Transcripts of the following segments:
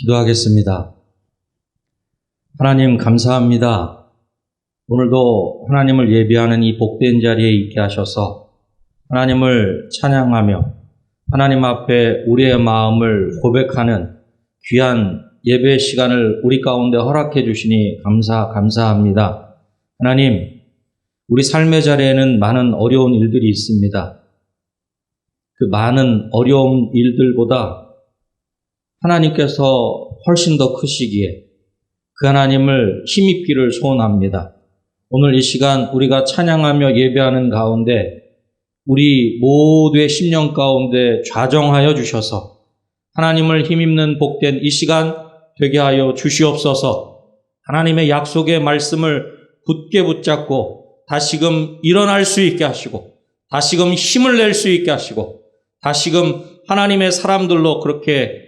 기도하겠습니다. 하나님 감사합니다. 오늘도 하나님을 예배하는 이 복된 자리에 있게 하셔서 하나님을 찬양하며 하나님 앞에 우리의 마음을 고백하는 귀한 예배 시간을 우리 가운데 허락해 주시니 감사합니다. 하나님, 우리 삶의 자리에는 많은 어려운 일들이 있습니다. 그 많은 어려운 일들보다 하나님께서 훨씬 더 크시기에 그 하나님을 힘입기를 소원합니다. 오늘 이 시간 우리가 찬양하며 예배하는 가운데 우리 모두의 심령 가운데 좌정하여 주셔서 하나님을 힘입는 복된 이 시간 되게 하여 주시옵소서. 하나님의 약속의 말씀을 굳게 붙잡고 다시금 일어날 수 있게 하시고 다시금 힘을 낼 수 있게 하시고 다시금 하나님의 사람들로 그렇게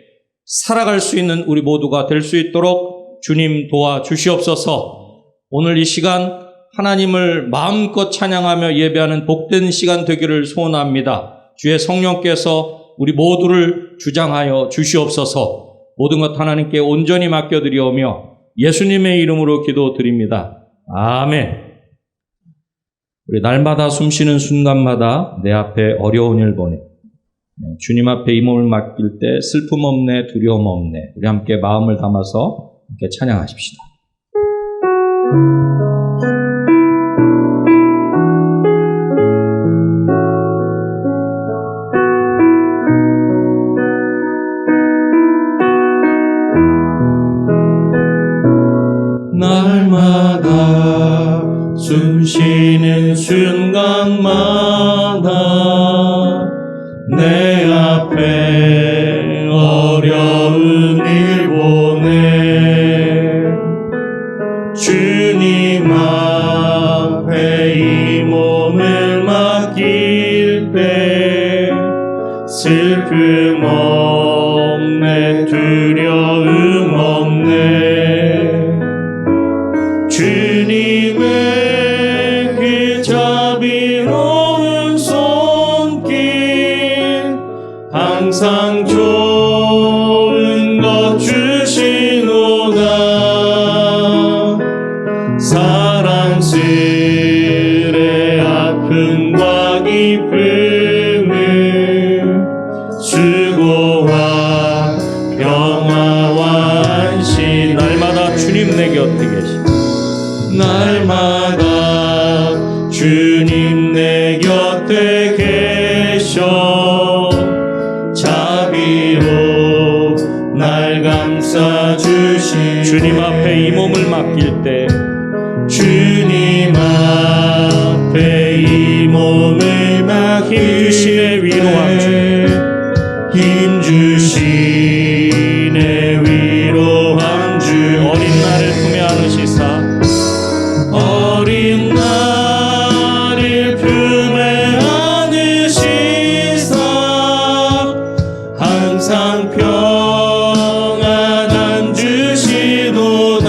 살아갈 수 있는 우리 모두가 될 수 있도록 주님 도와주시옵소서. 오늘 이 시간 하나님을 마음껏 찬양하며 예배하는 복된 시간 되기를 소원합니다. 주의 성령께서 우리 모두를 주장하여 주시옵소서. 모든 것 하나님께 온전히 맡겨드리오며 예수님의 이름으로 기도드립니다. 아멘. 우리 날마다 숨쉬는 순간마다 내 앞에 어려운 일 보내 주님 앞에 이 몸을 맡길 때 슬픔 없네, 두려움 없네. 우리 함께 마음을 담아서 함께 찬양하십시다. 날마다 숨쉬는 순간마다 내 앞에 어려운 일 보내 주님 앞에 이 몸을 맡길 때 슬픔 없네, 두려움 없네. 주님의 그 자비로운 손길 항상 좋은 것 주시노다. 사랑스레 아픔과 기쁨을 수고와 평화와 안식 날마다 주님 내 곁에 계시고 날마다 주님 내 곁에 계셔 자비로 날 감싸주시. 주님 앞에 이 몸을 맡길 때 주님 앞에 이 몸을 맡길 때 힘주시네 위로한 주 힘주시네 위로한 주 어린 나를 품에 안으시사 어린 나를 품에 안으시사 항상 평안한 주시도다.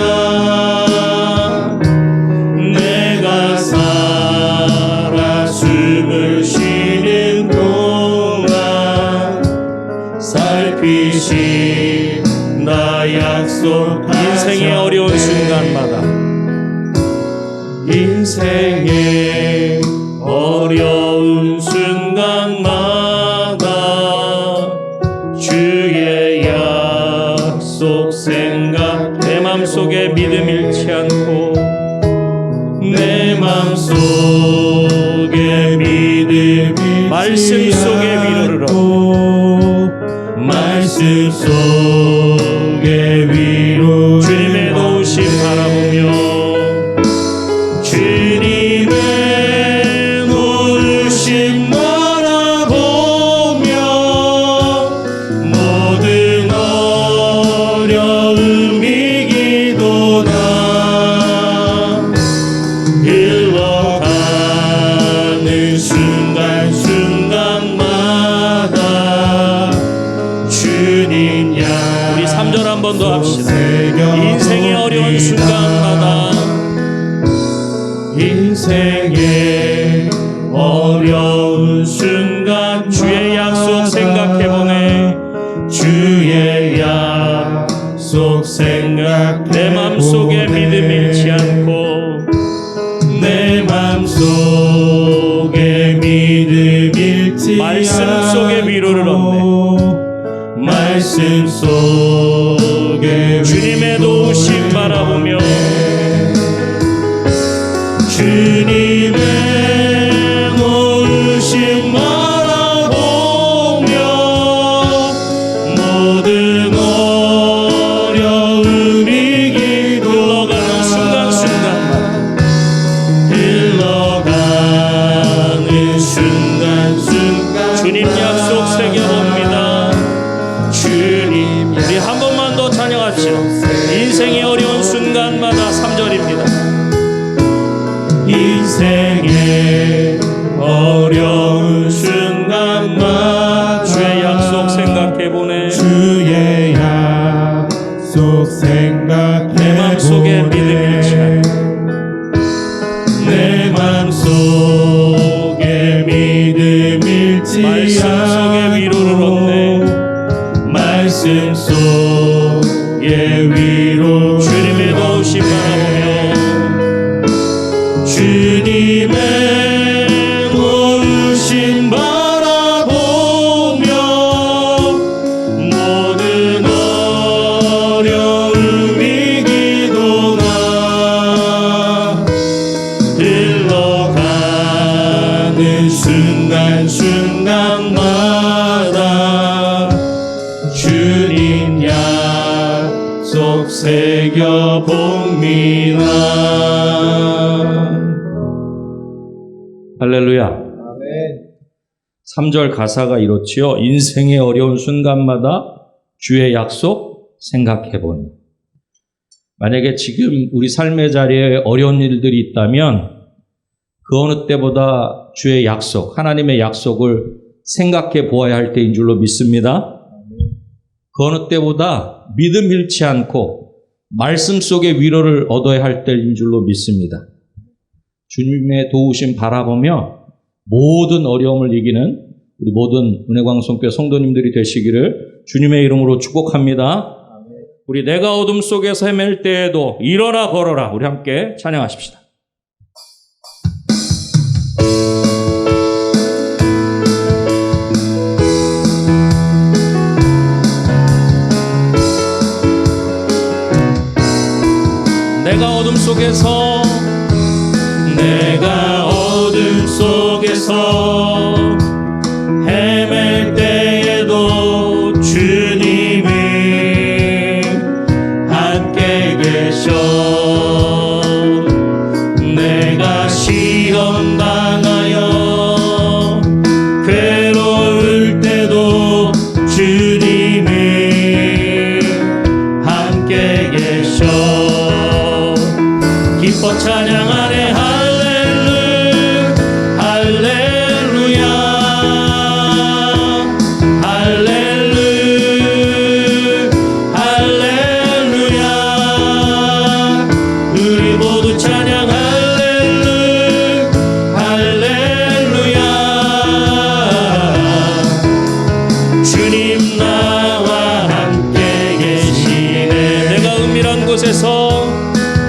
내가 살아 숨을 쉬는 동안 살피신다 약속하사 인생의 어려운 순간마다 인생의 어려운 순간마다 주의 약속 생각 내 맘속에 믿음 잃지 않고 내 맘속에 믿음 말씀 속에 위로를 얻고 말씀 속에 위로 주님의 도우심 바라보며 주님의 도우심 바라보며 모든 어려움 이기도다. 흘러가는 순간순간마다 주님 양 우리 3절 한 번 더 합시다. 인생의 어려운 순간마다 인생의 어려운 순간 주의 약속 생각해보네 주의 약속 약속 생각해 내 맘속에 믿음 잃지 않고 내 맘속에 믿음 잃지 말씀 속에 위로를 얻네 말씀 속에 주님의 도우심 바라보며 주님의 도우심 바라보며 모든 어려움 이기고 흘러가는 순간순간만 흘러가는 순간순간 주님 약속 새겨봅니다. 주님 우리 한 번만 더 찬양합시다. 인생의 어려운 순간마다 3절입니다. 인생의 어려운 순간마다 주의 약속 생각해보네 주의 약속 생각해보네 내 맘속에 믿음 잃지 않고 내 맘속에 믿음 잃지 말씀 속에 위로를 얻네 말씀 속에 위로 주님의 도우심 바라보며 주님의 도우심 바라보며 모든 어려움 이기도다 흘러가는 순간순간마다 주님 약속 새겨봅니다. 할렐루야. 아멘. 3절 가사가 이렇지요. 인생의 어려운 순간마다 주의 약속 생각해보니. 만약에 지금 우리 삶의 자리에 어려운 일들이 있다면 그 어느 때보다 주의 약속, 하나님의 약속을 생각해 보아야 할 때인 줄로 믿습니다. 그 어느 때보다 믿음 잃지 않고 말씀 속의 위로를 얻어야 할 때인 줄로 믿습니다. 주님의 도우심 바라보며 모든 어려움을 이기는 우리 모든 은혜광성교회 성도님들이 되시기를 주님의 이름으로 축복합니다. 우리 내가 어둠 속에서 헤맬 때에도 일어나 걸어라. 우리 함께 찬양하십시다. 내가 어둠 속에서 헤맬 때에도 주님이 함께 계셔 내가 시험 당하여 괴로울 때도 주님이 함께 계셔 기뻐 찬양하네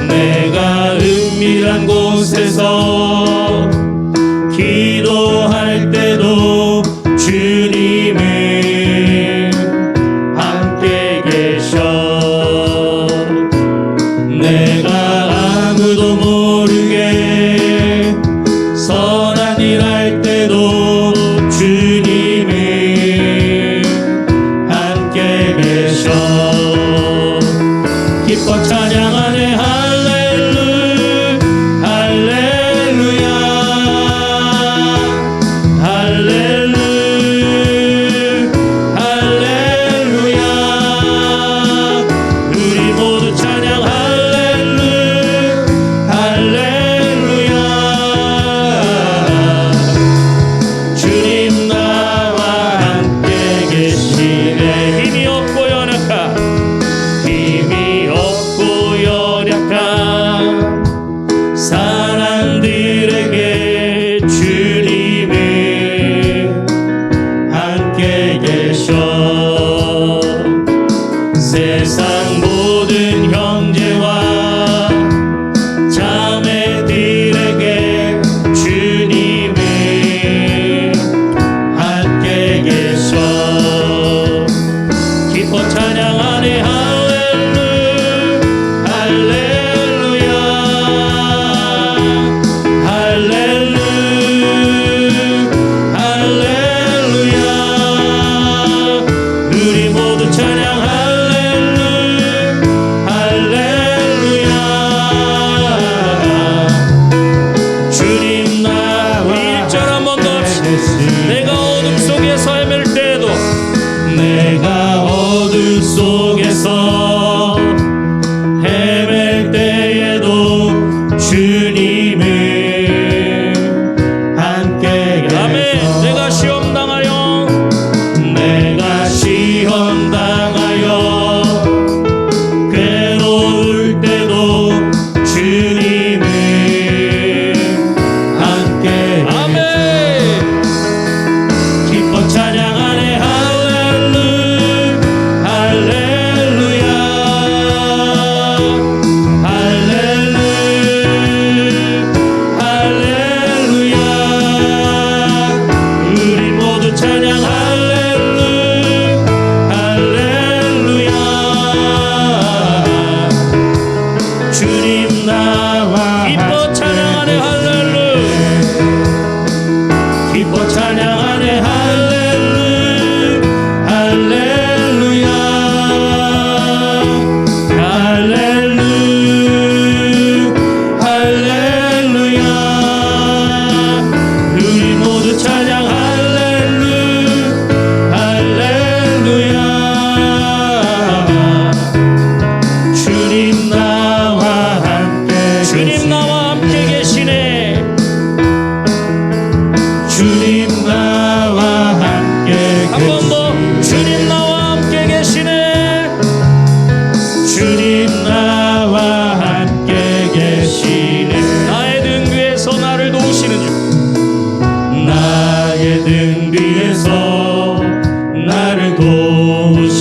내가 은밀한 곳에서 기도할 때도 주님이 함께 계셔 내가 아무도 모르게 선한 일 할 때도 주님이 함께 계셔 기뻐 찬양하네 힘이 없고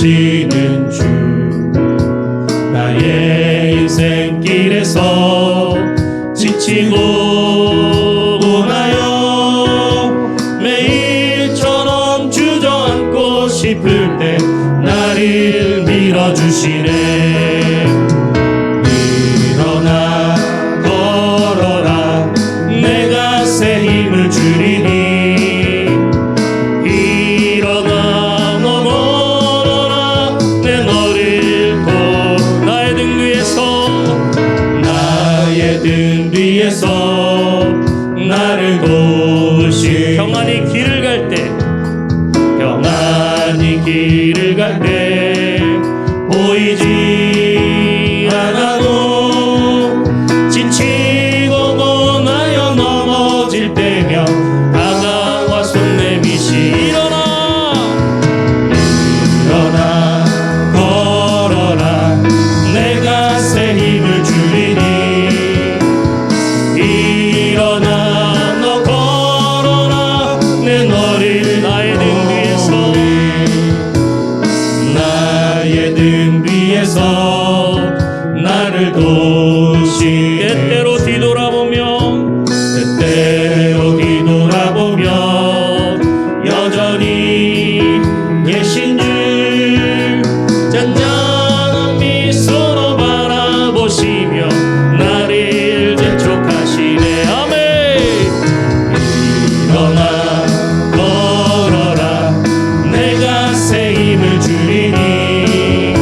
도우시는 주 나의 인생길에서 지치고 고나여 매일처럼 주저앉고 싶을 때 나를 밀어주시네. 일어나 걸어라 내가 새 힘을 주리니 일어나 너 걸어라 내 너를 도 나의 등 뒤에서 나를 도우시 평안히 길을 갈 때 보이지 않아도 지치고 고나여 넘어질 때면 다가와 손 내미시 일어나 걸어라 내가 새 힘을 주리니 일어나 너 걸어라 내 너를 나의 등 뒤에서 나를 도우시 때때로 뒤돌아보며 여전히 계신 줄 잔잔한 미소로 바라보시며 나를 재촉하시네. 아멘. 일어나 걸어라 내가 새 힘을 주리니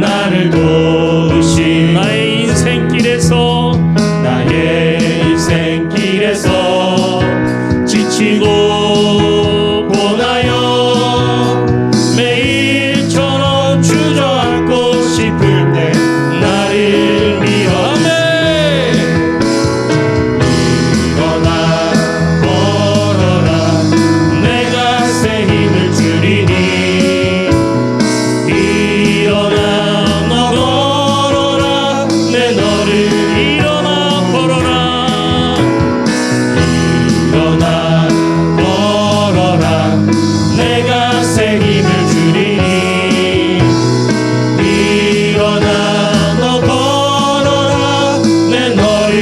나를 도우시 나의 인생길에서 지치고 고나여 매일처럼 주저앉고 싶을 때 나를 밀어주시네. 일어나 걸어라 내가 새 힘을 주리니 일어나 너 걸어라 내 너를 일어나 걸어라 내가 새 힘을 주리니 일어나 너 걸어라 내 너를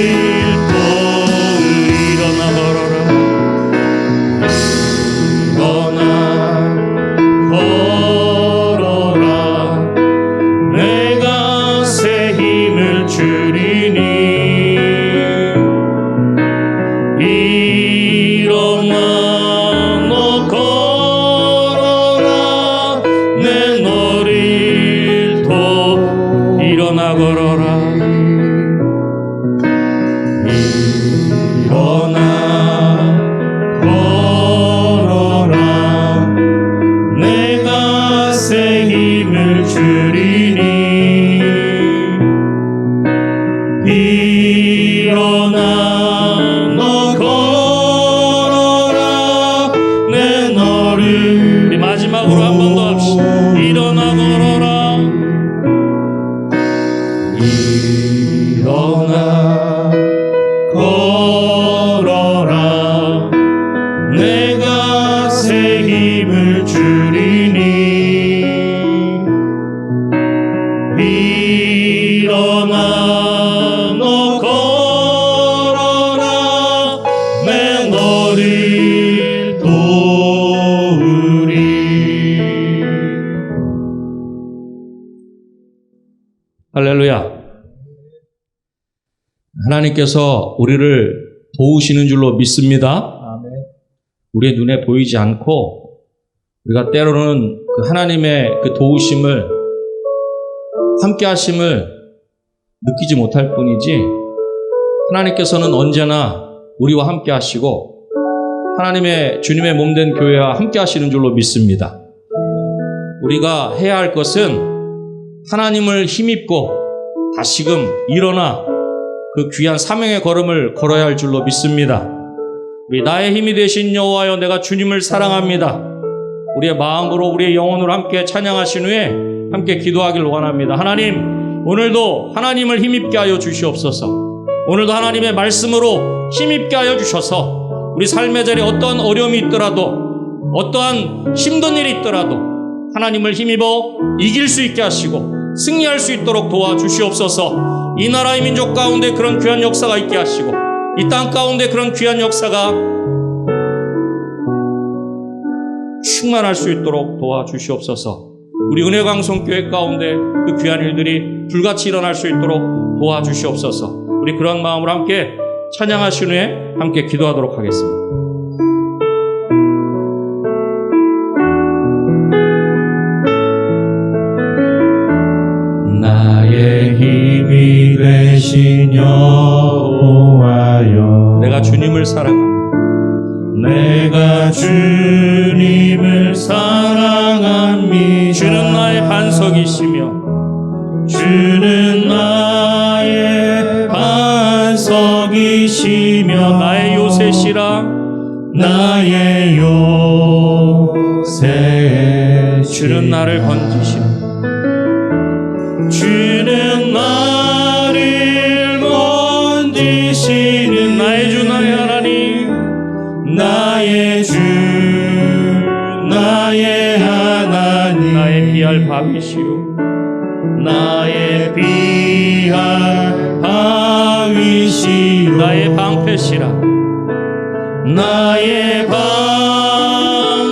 일어나 걸어라 내가 새 힘을 주리니 일어나 너 걸어라 내 너를 일어나 걸어라 일어나 걸어라 내가 새 힘을 주리니 일어나 너 걸어라 내 너를 우리 마지막으로 한 번 더 합시다. 일어나 걸어라 일어나 걸어라 내가 새 힘을 주리니 일어나 너 걸어라 내 너를 도우리. 할렐루야. 하나님께서 우리를 도우시는 줄로 믿습니다. 우리의 눈에 보이지 않고 우리가 때로는 그 하나님의 그 도우심을 함께 하심을 느끼지 못할 뿐이지 하나님께서는 언제나 우리와 함께 하시고 하나님의 주님의 몸된 교회와 함께 하시는 줄로 믿습니다. 우리가 해야 할 것은 하나님을 힘입고 다시금 일어나 그 귀한 사명의 걸음을 걸어야 할 줄로 믿습니다. 우리 나의 힘이 되신 여호와여 내가 주님을 사랑합니다. 우리의 마음으로 우리의 영혼으로 함께 찬양하신 후에 함께 기도하길 원합니다. 하나님 오늘도 하나님을 힘입게 하여 주시옵소서. 오늘도 하나님의 말씀으로 힘입게 하여 주셔서 우리 삶의 자리에 어떠한 어려움이 있더라도 어떠한 힘든 일이 있더라도 하나님을 힘입어 이길 수 있게 하시고 승리할 수 있도록 도와주시옵소서. 이 나라의 민족 가운데 그런 귀한 역사가 있게 하시고 이 땅 가운데 그런 귀한 역사가 충만할 수 있도록 도와주시옵소서. 우리 은혜광성교회 가운데 그 귀한 일들이 불같이 일어날 수 있도록 도와주시옵소서. 우리 그런 마음으로 함께 찬양하신 후에 함께 기도하도록 하겠습니다. 나의 힘이 되신 여호와여, 내가 주님을 사랑합니다. 내가 주님을 사랑합니다. 주는 나의 반석이시며 주는 나의 반석이시며 나의 요새시라. 나의 요새. 주는 나를 건지시라. 주는 나를 건지시는 나의 주 나의 하나님, 나의 주 나의 하나님, 나의 비할 바위시오. 나의 비할 바위시오. 나의 방패시라. 나의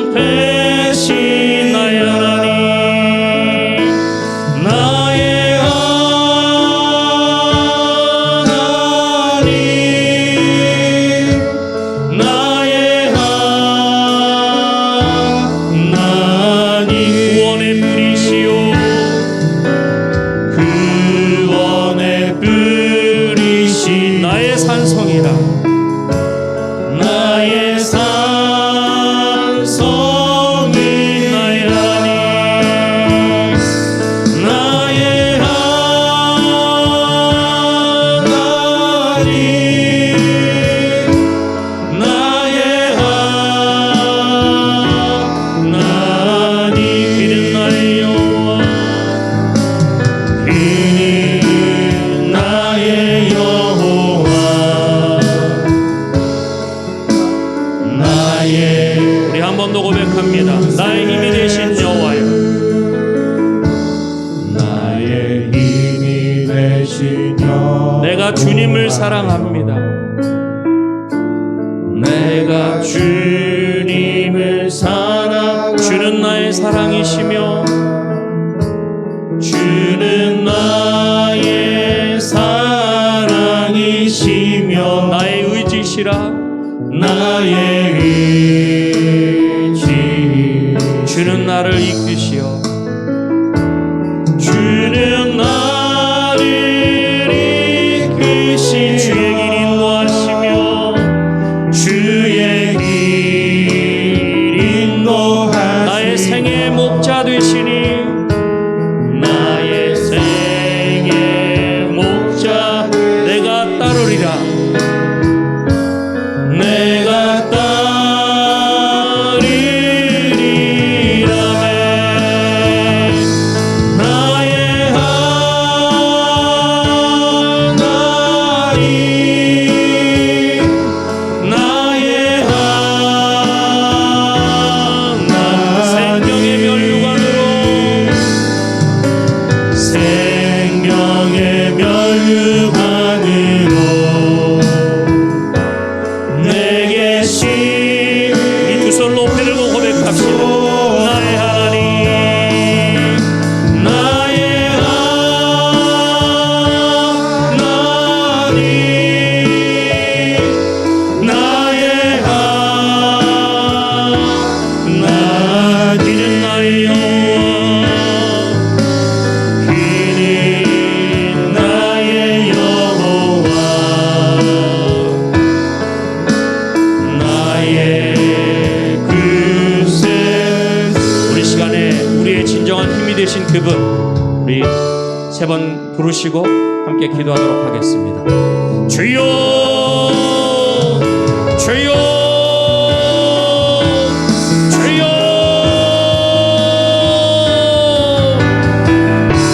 방패시 나의 하나님, 나의 하나님, 나의 하나님, 구원의 뿌리시오. 구원의 뿌리시 나의 산성이라. 나의 산성이 나의 하나님, 나의 하나님, 나의 하나님. 이는 나의 여호와. 이는 나의 여호와, 나의. 우리 한 번 더 고백합니다. 나의 힘이 되신 여호와여. 나의 힘이 되신 여호와, 내가 주님을 사랑합니다. 내가 주님을 사랑. 주는 나의 사랑이시며 주는 나의 사랑이시며 나의 의지시라. 나의 의지. 주는 나를 이끄시어 주는 나를 이끄시. 주의 길 인도하시며 주의 길 인도하시. 나의 생애의 목자 되시니 나의 생의 목자 내가 따르리라. 내가 따르리라매. 나의 하나님, 나의 하나님. 생명의 면류관으로 생명의 면류관으로 내게 시. 이 두 손 높이 들고 고백합시다. 나의 하나님, 나의 하나님, 나의 하나님. 이는 나의 여호와. 그는 나의 여호와, 나의 구세. 우리 시간에 우리의 진정한 힘이 되신 그분 우리 세 번 부르시고 함께 기도하도록 하겠습니다. 주여, 주여, 주여.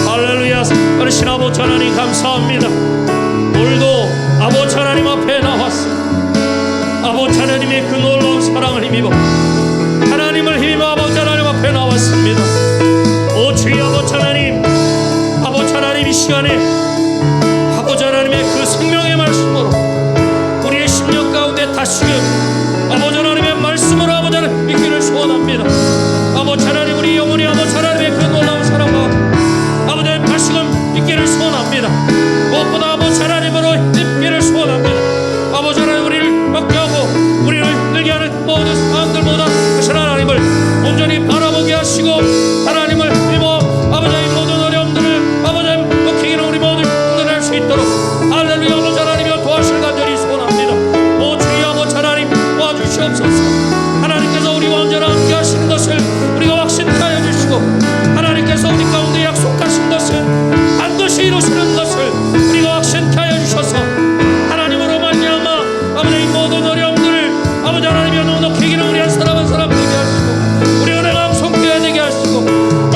할렐루야. 어르신 아버지 감사합니다. 오늘도 아버지 하나님 앞에 나왔어. 아버지 하나님의 그 놀라운 사랑을 힘입어 하나님을 힘입어 아버지 하나님 앞에 나왔습니다. 오 주의 아버지 하나님, 아버지 하나님 이 시간에 아버지 하나님의 그 생명의 말씀으로 우리의 심령 가운데 다시금 아버지 하나님의 말씀으로 아버지 하나님 믿기를 소원합니다. 아버지 하나님 우리 영혼이 아버지 하나님의 그 놀라운 사랑과 아버지 하나님 다시금 믿기를 소원합니다. 무엇보다 아버지 하나님으로 믿기를 소원합니다. 아버지 하나님 우리를 먹게 하고 우리를 힘들게 하는 모든 상황들보다 그 하나님을 온전히 바라보게 하시고 하나님을 믿어 아버지 하나님 모든 어려움들을 아버지 하나님 먹히기는 우리 모두 힘들어할 수 있도록 할렐루야 아버지 하나님이여 도와주실 간절히 소원합니다. 오 주의 아버지 하나님 도와주시옵소서. 하나님께서 우리와 언제나 함께 하시는 것을 우리가 확신케 하여 주시고 하나님께서 우리 가운데 약속하신 것을 반드시 이루시는 것을 우리가 확신케 하여 주셔서 하나님으로 말미암아 아버지 이 모든 어려움들을 아버지 하나님이여 넉넉히기는 우리 한 사람 한 사람 되게 하시고 우리 은혜가 손겨야 되게 하시고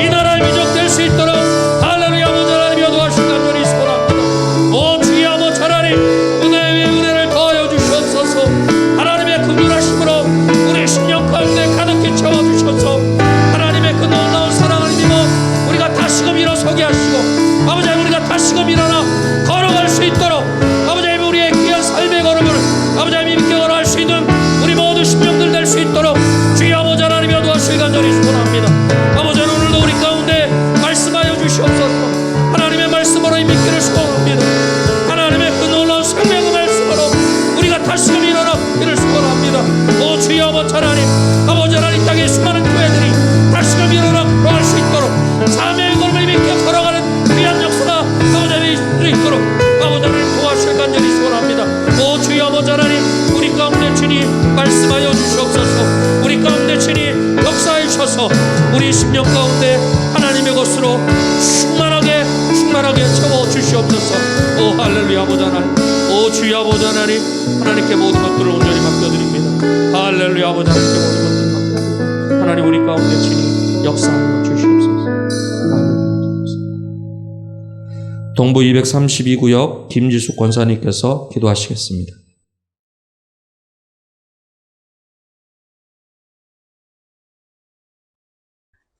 이 나라의 민족 될 수 있도록 할렐루야 아버지 하나님이여 도와주실 간절히 소원합니다. 오 주의 아버지 하나님 은혜 위에 은혜를 더하여 주시옵소서. 하나님의 긍휼하심으로 우리의 심령 가운데 가득히 채워주셔서 하나님의 그 놀라운 사랑을 힘입어 우리가 다시금 일어서게 하시고 아버지 하나님 우리가 다시금 일어나 걸어갈 수 있도록 아버지 하나님 우리의 귀한 삶의 걸음을 아버지 하나님 믿게 걸어갈 수 있는 우리 모든 심령들 될 수 있도록 주의 아버지 하나님이여 도와주실 간절히 소원합니다. 아버지 하나님 오늘도 우리 가운데 말씀하여 주시옵소서. 하나님의 말씀으로 이 믿기를 소원합니다. 하나님의 그 놀라운 생명의 말씀으로 우리가 다시금 일어나 이를 소원합니다. 오 주의 아버지 하나님, 아버지 하나님 땅의 수많은 교회들이 다시금 일어나 걸어갈 수 있도록 사명의 걸음을 믿게 걸어가는 귀한 역사가 아버지 하나님 수 있도록 아버지 하나님 도와주실 간절히 소원합니다. 오 주의 아버지 하나님 우리 가운데 주님 말씀하여 주시옵소서. 우리 가운데 주님 역사해 주셔서 우리 심령 가운데 하나님의 것으로 충만하게 채워 주시옵소서. 오 할렐루야 아버지 하나님, 오 주의 아버지 하나님 하나님께 모든 것들을 온전히 맡겨드립니다. 할렐루야 아버지 하나님께 모든 것들을 맡겨드립니다. 하나님 우리 가운데 주님 역사하여 주시옵소서. 동부 232구역 김지숙 권사님께서 기도하시겠습니다.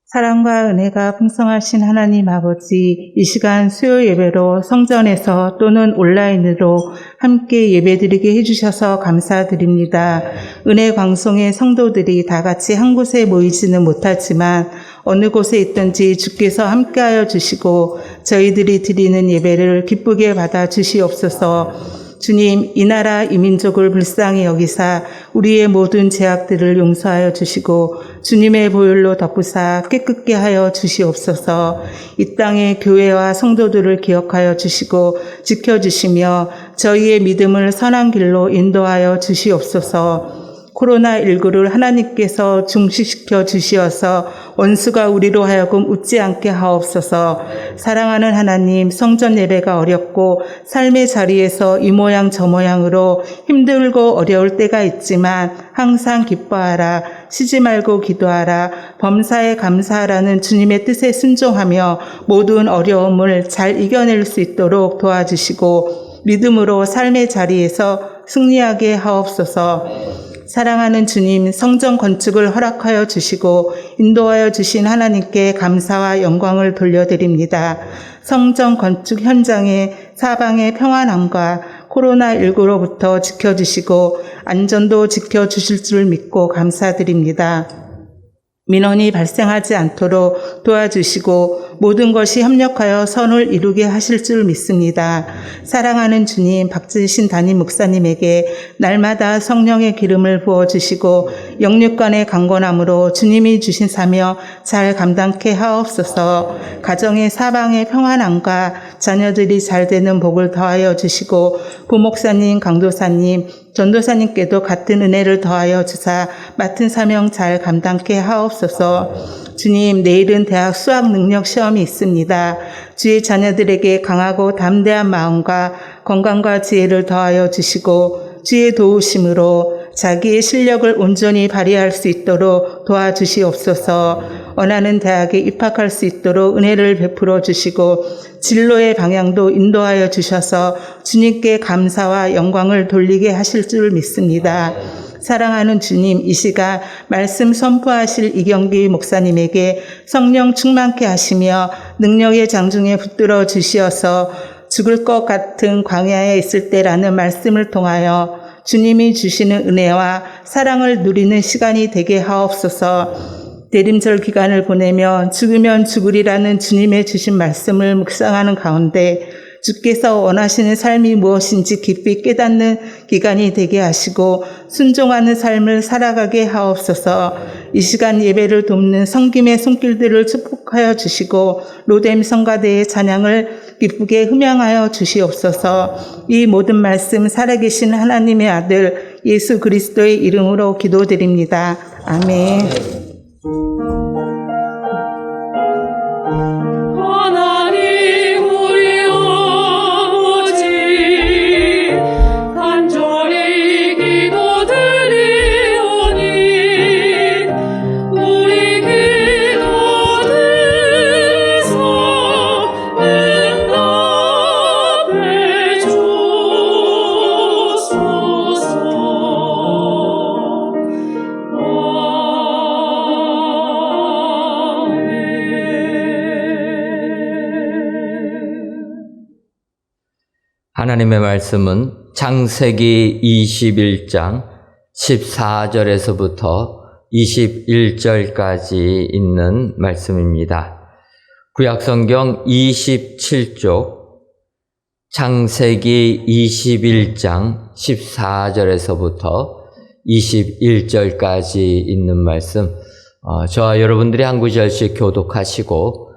사랑과 은혜가 풍성하신 하나님 아버지, 이 시간 수요 예배로 성전에서 또는 온라인으로 함께 예배드리게 해주셔서 감사드립니다. 은혜 방송의 성도들이 다 같이 한 곳에 모이지는 못하지만 어느 곳에 있든지 주께서 함께하여 주시고 저희들이 드리는 예배를 기쁘게 받아 주시옵소서. 주님, 이 나라 이 민족을 불쌍히 여기사 우리의 모든 죄악들을 용서하여 주시고 주님의 보혈로 덮으사 깨끗게 하여 주시옵소서. 이 땅의 교회와 성도들을 기억하여 주시고 지켜주시며 저희의 믿음을 선한 길로 인도하여 주시옵소서. 코로나19를 하나님께서 중식시켜 주시어서 원수가 우리로 하여금 웃지 않게 하옵소서. 사랑하는 하나님, 성전 예배가 어렵고 삶의 자리에서 이 모양 저 모양으로 힘들고 어려울 때가 있지만 항상 기뻐하라, 쉬지 말고 기도하라, 범사에 감사하라는 주님의 뜻에 순종하며 모든 어려움을 잘 이겨낼 수 있도록 도와주시고 믿음으로 삶의 자리에서 승리하게 하옵소서. 사랑하는 주님, 성전 건축을 허락하여 주시고 인도하여 주신 하나님께 감사와 영광을 돌려드립니다. 성전 건축 현장의 사방의 평안함과 코로나19로부터 지켜주시고 안전도 지켜주실 줄 믿고 감사드립니다. 민원이 발생하지 않도록 도와주시고 모든 것이 협력하여 선을 이루게 하실 줄 믿습니다. 사랑하는 주님, 박지신 담임 목사님에게 날마다 성령의 기름을 부어주시고 영육간의 강건함으로 주님이 주신 사명 잘 감당케 하옵소서. 가정의 사방의 평안함과 자녀들이 잘 되는 복을 더하여 주시고 부목사님, 강도사님, 전도사님께도 같은 은혜를 더하여 주사 맡은 사명 잘 감당케 하옵소서. 주님, 내일은 대학 수학 능력 시험이 있습니다. 주의 자녀들에게 강하고 담대한 마음과 건강과 지혜를 더하여 주시고 주의 도우심으로 자기의 실력을 온전히 발휘할 수 있도록 도와주시옵소서. 원하는 대학에 입학할 수 있도록 은혜를 베풀어 주시고 진로의 방향도 인도하여 주셔서 주님께 감사와 영광을 돌리게 하실 줄 믿습니다. 사랑하는 주님, 이 시간 말씀 선포하실 이경기 목사님에게 성령 충만케 하시며 능력의 장중에 붙들어 주시어서 죽을 것 같은 광야에 있을 때라는 말씀을 통하여 주님이 주시는 은혜와 사랑을 누리는 시간이 되게 하옵소서. 대림절 기간을 보내며 죽으면 죽으리라는 주님의 주신 말씀을 묵상하는 가운데 주께서 원하시는 삶이 무엇인지 깊이 깨닫는 기간이 되게 하시고 순종하는 삶을 살아가게 하옵소서. 이 시간 예배를 돕는 성김의 손길들을 축복하여 주시고 로뎀 성가대의 찬양을 기쁘게 흠양하여 주시옵소서. 이 모든 말씀 살아계신 하나님의 아들 예수 그리스도의 이름으로 기도드립니다. 아멘. 하나님 우리 아버지 간절히 기도드리오니 우리 기도 들으사 응답해 주소서. 하나님의 말씀은 창세기 21장 14절에서부터 21절까지 있는 말씀입니다. 구약성경 27쪽 창세기 21장 14절에서부터 21절까지 있는 말씀, 저와 여러분들이 한 구절씩 교독하시고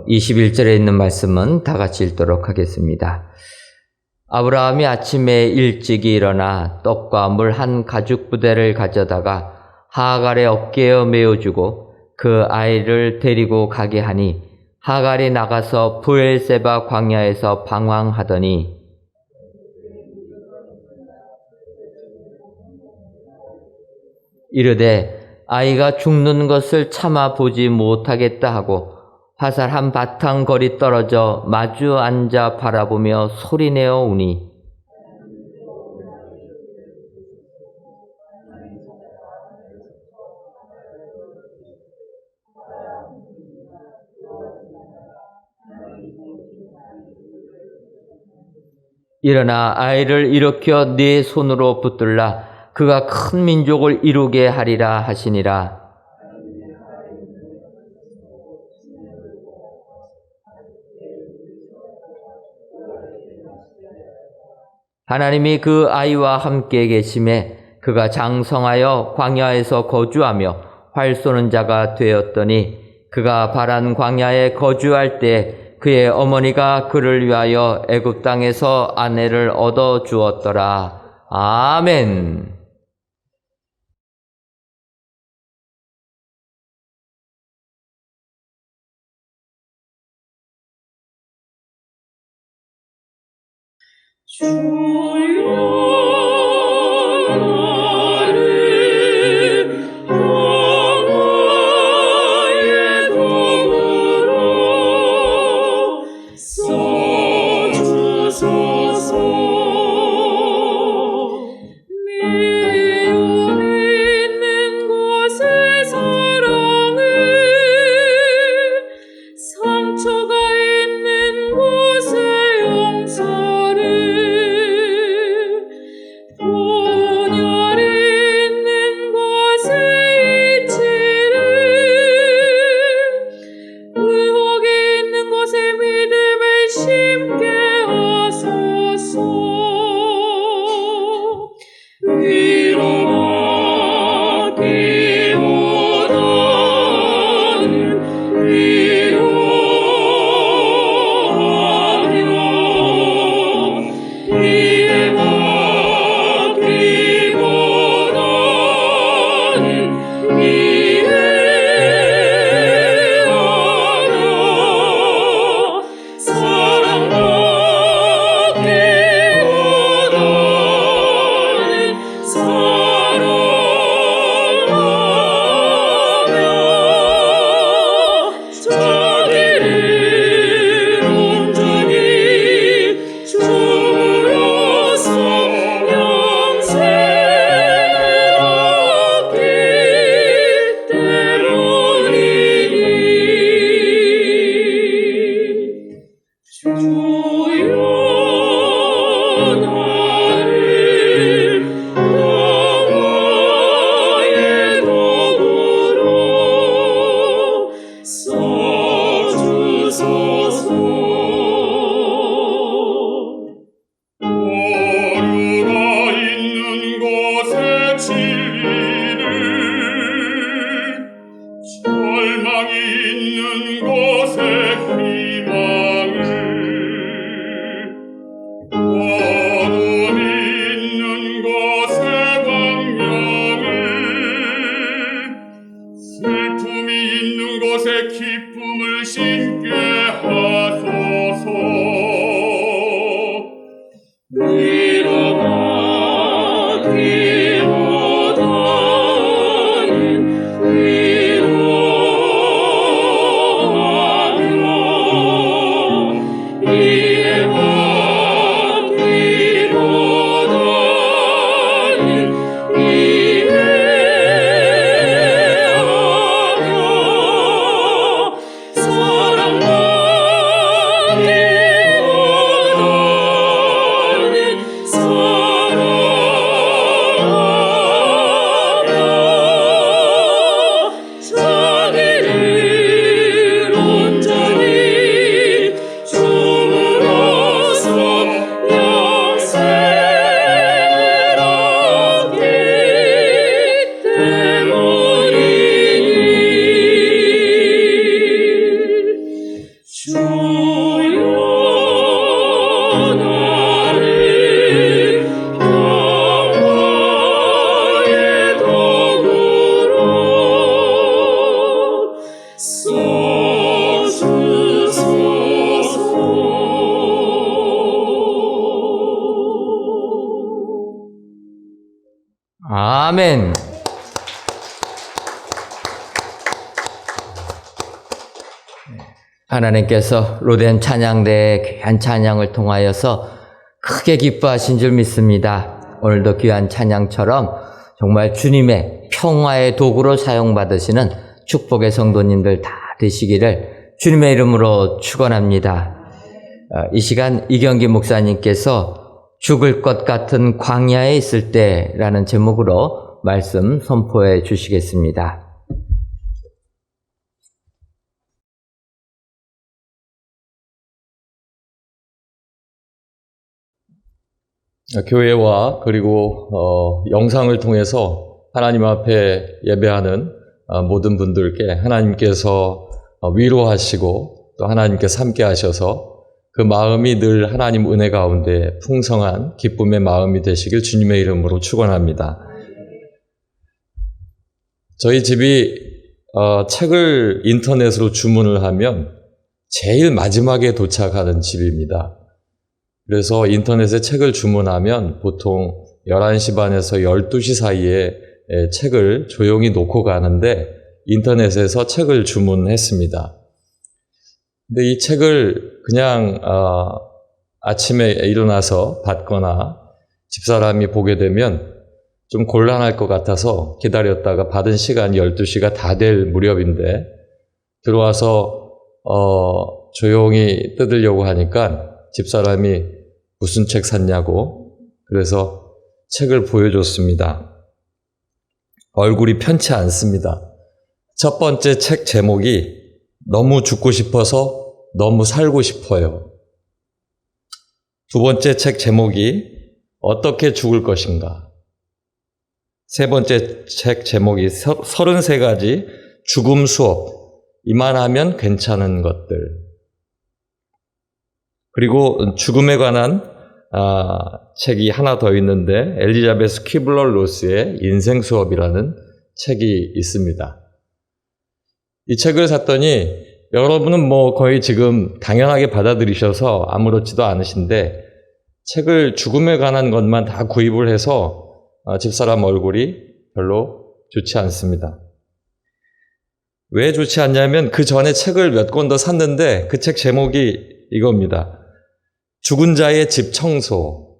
21절에 있는 말씀은 다 같이 읽도록 하겠습니다. 아브라함이 아침에 일찍이 일어나 떡과 물 한 가죽 부대를 가져다가 하갈의 어깨에 메어주고 그 아이를 데리고 가게 하니 하갈이 나가서 브엘세바 광야에서 방황하더니 이르되 아이가 죽는 것을 참아 보지 못하겠다 하고 화살 한 바탕 거리 떨어져 마주 앉아 바라보며 소리내어 우니 일어나 아이를 일으켜 네 손으로 붙들라 그가 큰 민족을 이루게 하리라 하시니라. 하나님이 그 아이와 함께 계심에 그가 장성하여 광야에서 거주하며 활 쏘는 자가 되었더니 그가 바란 광야에 거주할 때 그의 어머니가 그를 위하여 애굽 땅에서 아내를 얻어 주었더라. 아멘. 주여 나를 영화의 도구로 써주소서. 미움 있는 곳에 사랑을, 상처가 있는 곳에 용서를, 분열이 있는 곳에 이치를, 의혹이 있는 곳에 믿음을 심게 하소서. 위로하기보다는 위로하며 이해받기보다는 이해하라. 사랑받기보다는 사랑하라. 나를 영화의 도구로 써주소서. 오류가 있는 곳에 진리를, 절망이 있는 곳에 희망을, 어둠이 있는 곳에 광명을, 슬픔이 있는 곳에 기쁨을 심게 하소서. 위로받기보다는 위로하며, 이해받기보다는 이해하며, 사랑받기보다는 사랑하며, 자기를 온전히 주므로서 영생을 얻기 때문이니. 주여 나를 영화의 도구로 써주소서. 아멘. 하나님께서 로덴 찬양대의 귀한 찬양을 통하여서 크게 기뻐하신 줄 믿습니다. 오늘도 귀한 찬양처럼 정말 주님의 평화의 도구로 사용받으시는 축복의 성도님들 다 되시기를 주님의 이름으로 축원합니다. 이 시간 이경기 목사님께서 죽을 것 같은 광야에 있을 때라는 제목으로 말씀 선포해 주시겠습니다. 교회와 그리고 영상을 통해서 하나님 앞에 예배하는 모든 분들께 하나님께서 위로하시고 또 하나님께서 함께 하셔서 그 마음이 늘 하나님 은혜 가운데 풍성한 기쁨의 마음이 되시길 주님의 이름으로 축원합니다. 저희 집이 책을 인터넷으로 주문을 하면 제일 마지막에 도착하는 집입니다. 그래서 인터넷에 책을 주문하면 보통 11시 반에서 12시 사이에 책을 조용히 놓고 가는데 인터넷에서 책을 주문했습니다. 근데 이 책을 그냥 아침에 일어나서 받거나 집사람이 보게 되면 좀 곤란할 것 같아서 기다렸다가 받은 시간 12시가 다 될 무렵인데 들어와서 조용히 뜯으려고 하니까 집사람이 무슨 책 샀냐고 그래서 책을 보여줬습니다. 얼굴이 편치 않습니다. 첫 번째 책 제목이 너무 죽고 싶어서 너무 살고 싶어요. 두 번째 책 제목이 어떻게 죽을 것인가. 세 번째 책 제목이 33가지 죽음 수업, 이만하면 괜찮은 것들. 그리고 죽음에 관한 책이 하나 더 있는데 엘리자베스 퀴블러 로스의 인생 수업이라는 책이 있습니다. 이 책을 샀더니 여러분은 거의 지금 당연하게 받아들이셔서 아무렇지도 않으신데 책을 죽음에 관한 것만 다 구입을 해서 집사람 얼굴이 별로 좋지 않습니다. 왜 좋지 않냐면 그 전에 책을 몇 권 더 샀는데 그 책 제목이 이겁니다. 죽은 자의 집 청소,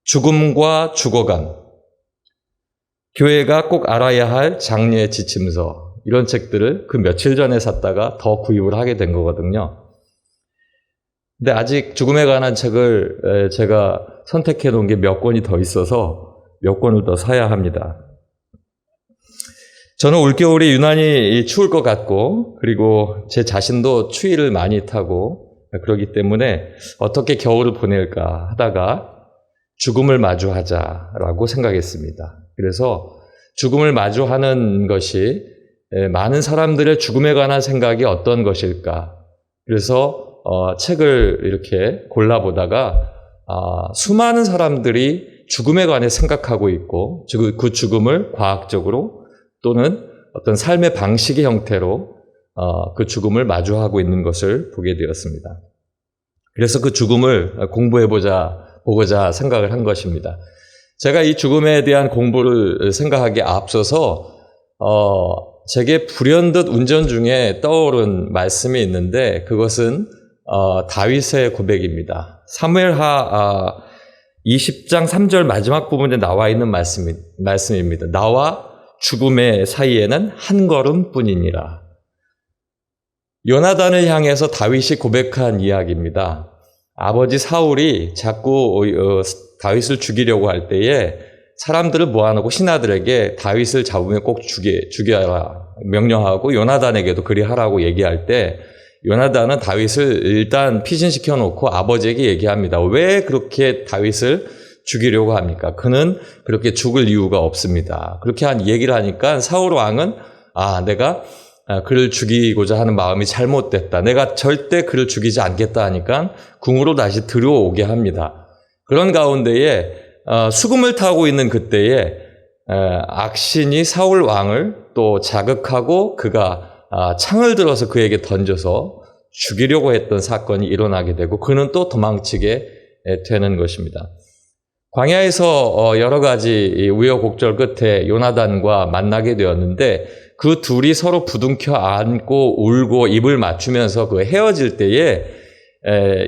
죽음과 죽어감, 교회가 꼭 알아야 할 장례 지침서, 이런 책들을 그 며칠 전에 샀다가 더 구입을 하게 된 거거든요. 근데 아직 죽음에 관한 책을 제가 선택해 놓은 게 몇 권이 더 있어서 몇 권을 더 사야 합니다. 저는 올겨울이 유난히 추울 것 같고, 그리고 제 자신도 추위를 많이 타고 그러기 때문에 어떻게 겨울을 보낼까 하다가 죽음을 마주하자라고 생각했습니다. 그래서 죽음을 마주하는 것이 많은 사람들의 죽음에 관한 생각이 어떤 것일까. 그래서 책을 이렇게 골라보다가 수많은 사람들이 죽음에 관해 생각하고 있고 그 죽음을 과학적으로 또는 어떤 삶의 방식의 형태로 그 죽음을 마주하고 있는 것을 보게 되었습니다. 그래서 그 죽음을 보고자 생각을 한 것입니다. 제가 이 죽음에 대한 공부를 생각하기에 앞서서 제게 불현듯 운전 중에 떠오른 말씀이 있는데 그것은 다윗의 고백입니다. 사무엘하 20장 3절 마지막 부분에 나와 있는 말씀입니다. 나와 죽음의 사이에는 한 걸음뿐이니라. 요나단을 향해서 다윗이 고백한 이야기입니다. 아버지 사울이 자꾸 다윗을 죽이려고 할 때에 사람들을 모아놓고 신하들에게 다윗을 잡으면 꼭 죽여라 명령하고 요나단에게도 그리하라고 얘기할 때 요나단은 다윗을 일단 피신시켜 놓고 아버지에게 얘기합니다. 왜 그렇게 다윗을 죽이려고 합니까? 그는 그렇게 죽을 이유가 없습니다. 그렇게 얘기를 하니까 사울 왕은 내가 그를 죽이고자 하는 마음이 잘못됐다. 내가 절대 그를 죽이지 않겠다 하니까 궁으로 다시 들어오게 합니다. 그런 가운데에 수금을 타고 있는 그때에 악신이 사울 왕을 또 자극하고 그가 창을 들어서 그에게 던져서 죽이려고 했던 사건이 일어나게 되고 그는 또 도망치게 되는 것입니다. 광야에서 여러 가지 우여곡절 끝에 요나단과 만나게 되었는데 그 둘이 서로 부둥켜 안고 울고 입을 맞추면서 그 헤어질 때에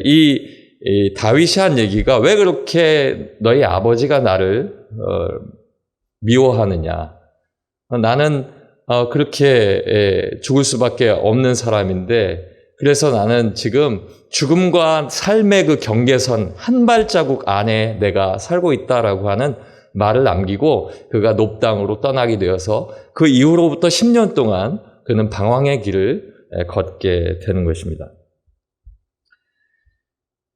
이 다윗이 한 얘기가 왜 그렇게 너희 아버지가 나를 미워하느냐. 나는 그렇게 죽을 수밖에 없는 사람인데 그래서 나는 지금 죽음과 삶의 그 경계선 한 발자국 안에 내가 살고 있다라고 하는 말을 남기고 그가 높당으로 떠나게 되어서 그 이후로부터 10년 동안 그는 방황의 길을 걷게 되는 것입니다.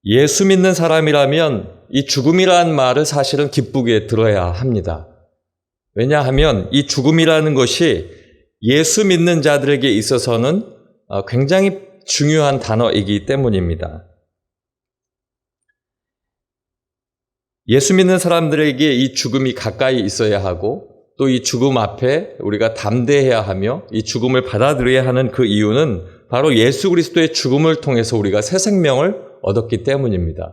예수 믿는 사람이라면 이 죽음이라는 말을 사실은 기쁘게 들어야 합니다. 왜냐하면 이 죽음이라는 것이 예수 믿는 자들에게 있어서는 굉장히 중요한 단어이기 때문입니다. 예수 믿는 사람들에게 이 죽음이 가까이 있어야 하고 또 이 죽음 앞에 우리가 담대해야 하며 이 죽음을 받아들여야 하는 그 이유는 바로 예수 그리스도의 죽음을 통해서 우리가 새 생명을 얻었기 때문입니다.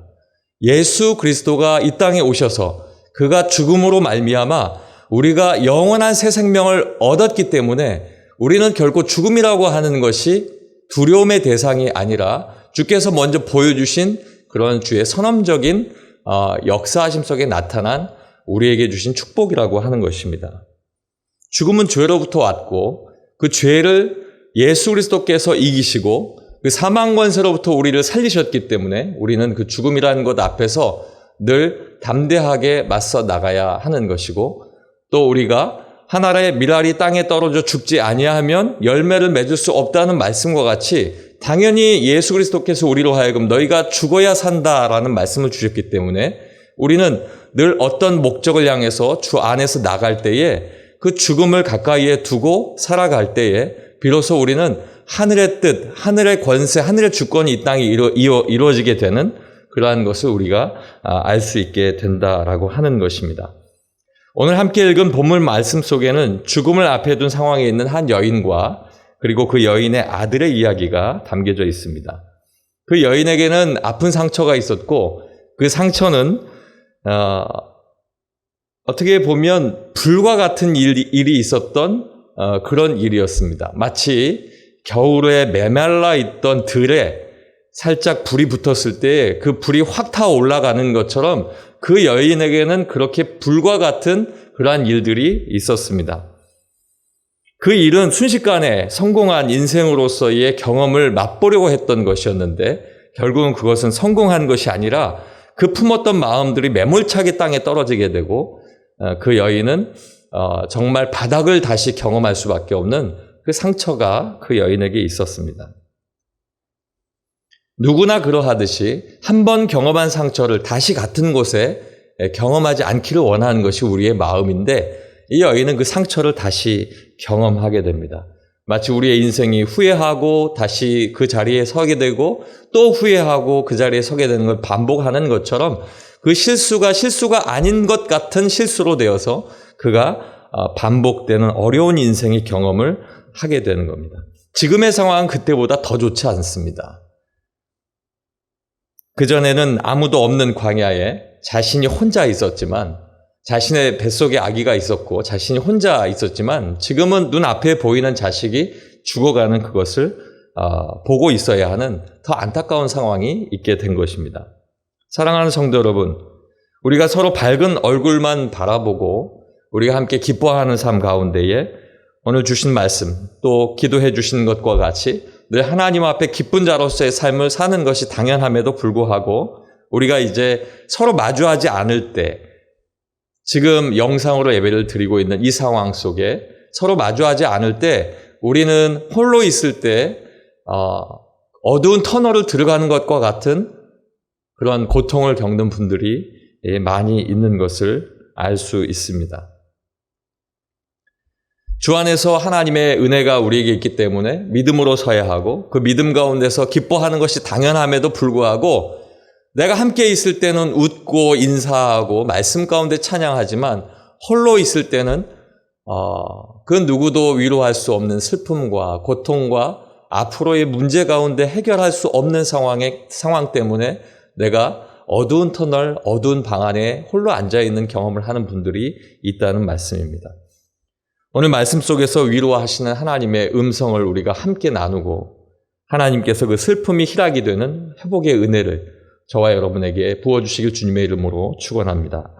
예수 그리스도가 이 땅에 오셔서 그가 죽음으로 말미암아 우리가 영원한 새 생명을 얻었기 때문에 우리는 결코 죽음이라고 하는 것이 두려움의 대상이 아니라 주께서 먼저 보여주신 그런 주의 선언적인 역사하심 속에 나타난 우리에게 주신 축복이라고 하는 것입니다. 죽음은 죄로부터 왔고 그 죄를 예수 그리스도께서 이기시고 그 사망 권세로부터 우리를 살리셨기 때문에 우리는 그 죽음이라는 것 앞에서 늘 담대하게 맞서 나가야 하는 것이고 또 우리가 하나의 밀알이 땅에 떨어져 죽지 아니하면 열매를 맺을 수 없다는 말씀과 같이 당연히 예수 그리스도께서 우리로 하여금 너희가 죽어야 산다라는 말씀을 주셨기 때문에 우리는 늘 어떤 목적을 향해서 주 안에서 나갈 때에 그 죽음을 가까이에 두고 살아갈 때에 비로소 우리는 하늘의 뜻, 하늘의 권세, 하늘의 주권이 이 땅에 이루어지게 되는 그러한 것을 우리가 알 수 있게 된다라고 하는 것입니다. 오늘 함께 읽은 본문 말씀 속에는 죽음을 앞에 둔 상황에 있는 한 여인과 그리고 그 여인의 아들의 이야기가 담겨져 있습니다. 그 여인에게는 아픈 상처가 있었고 그 상처는 어떻게 보면 불과 같은 일이 있었던 그런 일이었습니다. 마치 겨울에 메말라 있던 들에 살짝 불이 붙었을 때 그 불이 확 타어 올라가는 것처럼 그 여인에게는 그렇게 불과 같은 그러한 일들이 있었습니다. 그 일은 순식간에 성공한 인생으로서의 경험을 맛보려고 했던 것이었는데 결국은 그것은 성공한 것이 아니라 그 품었던 마음들이 매몰차게 땅에 떨어지게 되고 그 여인은 정말 바닥을 다시 경험할 수밖에 없는 그 상처가 그 여인에게 있었습니다. 누구나 그러하듯이 한 번 경험한 상처를 다시 같은 곳에 경험하지 않기를 원하는 것이 우리의 마음인데 이 여인은 그 상처를 다시 경험하게 됩니다. 마치 우리의 인생이 후회하고 다시 그 자리에 서게 되고 또 후회하고 그 자리에 서게 되는 걸 반복하는 것처럼 그 실수가 아닌 것 같은 실수로 되어서 그가 반복되는 어려운 인생의 경험을 하게 되는 겁니다. 지금의 상황은 그때보다 더 좋지 않습니다. 그전에는 아무도 없는 광야에 자신이 혼자 있었지만 자신의 뱃속에 아기가 있었고 자신이 혼자 있었지만 지금은 눈앞에 보이는 자식이 죽어가는 그것을 보고 있어야 하는 더 안타까운 상황이 있게 된 것입니다. 사랑하는 성도 여러분, 우리가 서로 밝은 얼굴만 바라보고 우리가 함께 기뻐하는 삶 가운데에 오늘 주신 말씀 또 기도해 주신 것과 같이 늘 하나님 앞에 기쁜 자로서의 삶을 사는 것이 당연함에도 불구하고 우리가 이제 서로 마주하지 않을 때 지금 영상으로 예배를 드리고 있는 이 상황 속에 서로 마주하지 않을 때 우리는 홀로 있을 때 어두운 터널을 들어가는 것과 같은 그런 고통을 겪는 분들이 많이 있는 것을 알 수 있습니다. 주 안에서 하나님의 은혜가 우리에게 있기 때문에 믿음으로 서야 하고 그 믿음 가운데서 기뻐하는 것이 당연함에도 불구하고 내가 함께 있을 때는 웃고 인사하고 말씀 가운데 찬양하지만 홀로 있을 때는 그 누구도 위로할 수 없는 슬픔과 고통과 앞으로의 문제 가운데 해결할 수 없는 상황 때문에 내가 어두운 터널, 어두운 방 안에 홀로 앉아있는 경험을 하는 분들이 있다는 말씀입니다. 오늘 말씀 속에서 위로하시는 하나님의 음성을 우리가 함께 나누고 하나님께서 그 슬픔이 희락이 되는 회복의 은혜를 저와 여러분에게 부어주시길 주님의 이름으로 축원합니다.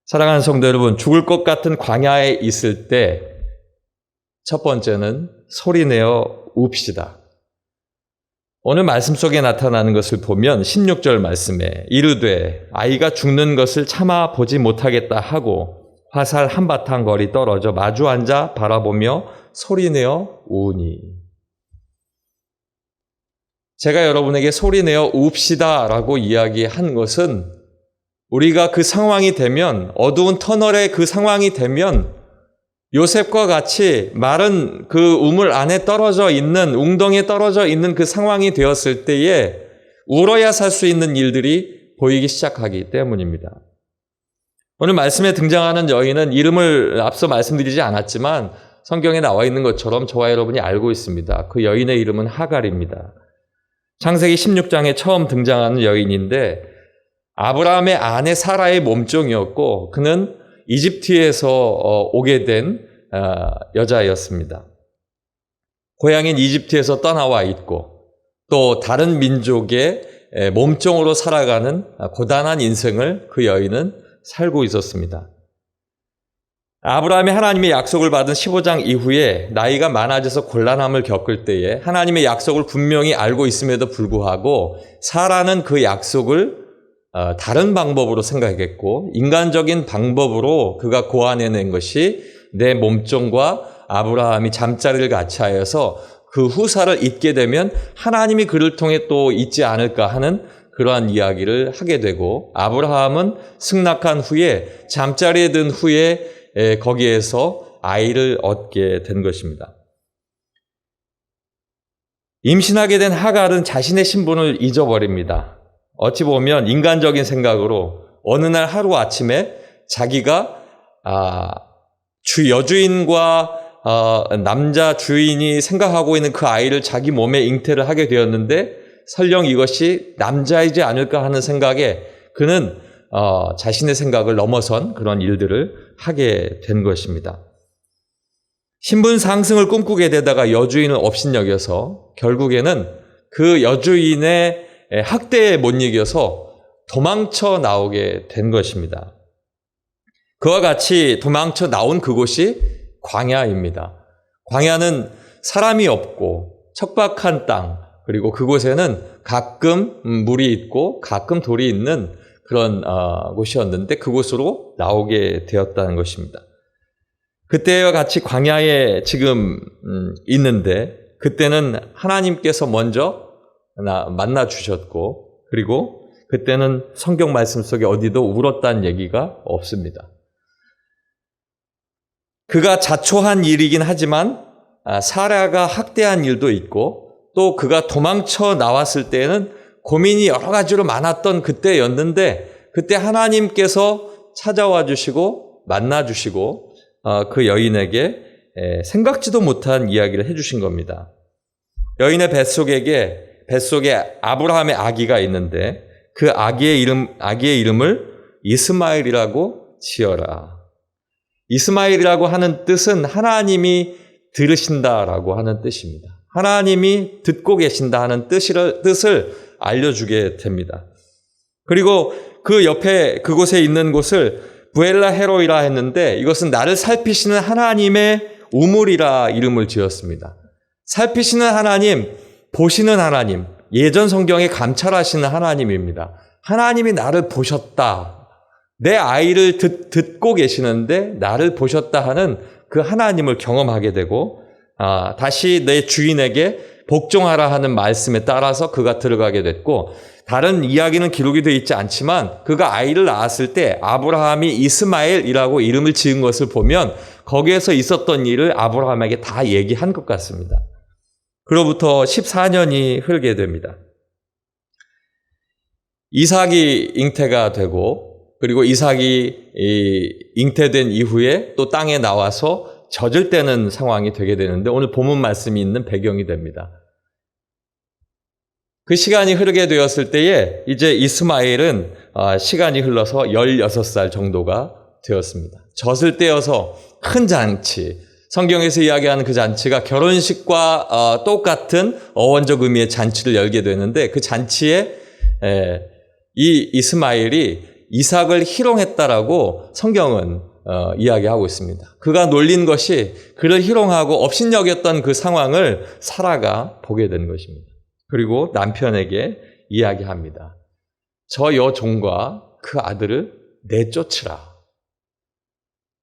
사랑하는 성도 여러분, 죽을 것 같은 광야에 있을 때 첫 번째는 소리내어 웁시다. 오늘 말씀 속에 나타나는 것을 보면 16절 말씀에 이르되 아이가 죽는 것을 참아 보지 못하겠다 하고 화살 한바탕 거리 떨어져 마주 앉아 바라보며 소리내어 우으니. 제가 여러분에게 소리내어 웁시다 라고 이야기한 것은 우리가 그 상황이 되면 어두운 터널의 그 상황이 되면 요셉과 같이 마른 그 우물 안에 떨어져 있는 웅덩이에 떨어져 있는 그 상황이 되었을 때에 울어야 살 수 있는 일들이 보이기 시작하기 때문입니다. 오늘 말씀에 등장하는 여인은 이름을 앞서 말씀드리지 않았지만 성경에 나와 있는 것처럼 저와 여러분이 알고 있습니다. 그 여인의 이름은 하갈입니다. 창세기 16장에 처음 등장하는 여인인데 아브라함의 아내 사라의 몸종이었고 그는 이집트에서 오게 된 여자였습니다. 고향인 이집트에서 떠나와 있고 또 다른 민족의 몸종으로 살아가는 고단한 인생을 그 여인은 살고 있었습니다. 아브라함이 하나님의 약속을 받은 15장 이후에 나이가 많아져서 곤란함을 겪을 때에 하나님의 약속을 분명히 알고 있음에도 불구하고 사라는 그 약속을 다른 방법으로 생각했고 인간적인 방법으로 그가 고안해낸 것이 내 몸종과 아브라함이 잠자리를 같이 하여서 그 후사를 잇게 되면 하나님이 그를 통해 또 있지 않을까 하는 그러한 이야기를 하게 되고 아브라함은 승낙한 후에 잠자리에 든 후에 거기에서 아이를 얻게 된 것입니다. 임신하게 된 하갈은 자신의 신분을 잊어버립니다. 어찌 보면 인간적인 생각으로 어느 날 하루아침에 자기가 여주인과 남자 주인이 생각하고 있는 그 아이를 자기 몸에 잉태를 하게 되었는데 설령 이것이 남자이지 않을까 하는 생각에 그는 자신의 생각을 넘어선 그런 일들을 하게 된 것입니다. 신분 상승을 꿈꾸게 되다가 여주인을 업신여겨서 결국에는 그 여주인의 학대에 못 이겨서 도망쳐 나오게 된 것입니다. 그와 같이 도망쳐 나온 그곳이 광야입니다. 광야는 사람이 없고 척박한 땅, 그리고 그곳에는 가끔 물이 있고 가끔 돌이 있는 그런 곳이었는데 그곳으로 나오게 되었다는 것입니다. 그때와 같이 광야에 지금 있는데 그때는 하나님께서 먼저 만나 주셨고 그리고 그때는 성경 말씀 속에 어디도 울었다는 얘기가 없습니다. 그가 자초한 일이긴 하지만 사라가 학대한 일도 있고 또 그가 도망쳐 나왔을 때에는 고민이 여러 가지로 많았던 그때였는데 그때 하나님께서 찾아와 주시고 만나 주시고 그 여인에게 생각지도 못한 이야기를 해주신 겁니다. 여인의 뱃속에 아브라함의 아기가 있는데 그 아기의 이름을 이스마엘이라고 지어라. 이스마엘이라고 하는 뜻은 하나님이 들으신다라고 하는 뜻입니다. 하나님이 듣고 계신다 하는 뜻을 알려주게 됩니다. 그리고 그 옆에 그곳에 있는 곳을 부엘라 헤로이라 했는데 이것은 나를 살피시는 하나님의 우물이라 이름을 지었습니다. 살피시는 하나님, 보시는 하나님, 예전 성경에 감찰하시는 하나님입니다. 하나님이 나를 보셨다. 내 아이를 듣고 계시는데 나를 보셨다 하는 그 하나님을 경험하게 되고 다시 내 주인에게 복종하라 하는 말씀에 따라서 그가 들어가게 됐고 다른 이야기는 기록이 되어 있지 않지만 그가 아이를 낳았을 때 아브라함이 이스마엘이라고 이름을 지은 것을 보면 거기에서 있었던 일을 아브라함에게 다 얘기한 것 같습니다. 그로부터 14년이 흐르게 됩니다. 이삭이 잉태가 되고 그리고 이삭이 잉태된 이후에 또 땅에 나와서 젖을 떼는 상황이 되게 되는데 오늘 본문 말씀이 있는 배경이 됩니다. 그 시간이 흐르게 되었을 때에 이제 이스마엘은 시간이 흘러서 16살 정도가 되었습니다. 젖을 떼어서 큰 잔치, 성경에서 이야기하는 그 잔치가 결혼식과 똑같은 어원적 의미의 잔치를 열게 되는데 그 잔치에 이 이스마엘이 이삭을 희롱했다라고 성경은 이야기하고 있습니다. 그가 놀린 것이 그를 희롱하고 업신여겼던 그 상황을 사라가 보게 된 것입니다. 그리고 남편에게 이야기합니다. 저 여종과 그 아들을 내쫓으라.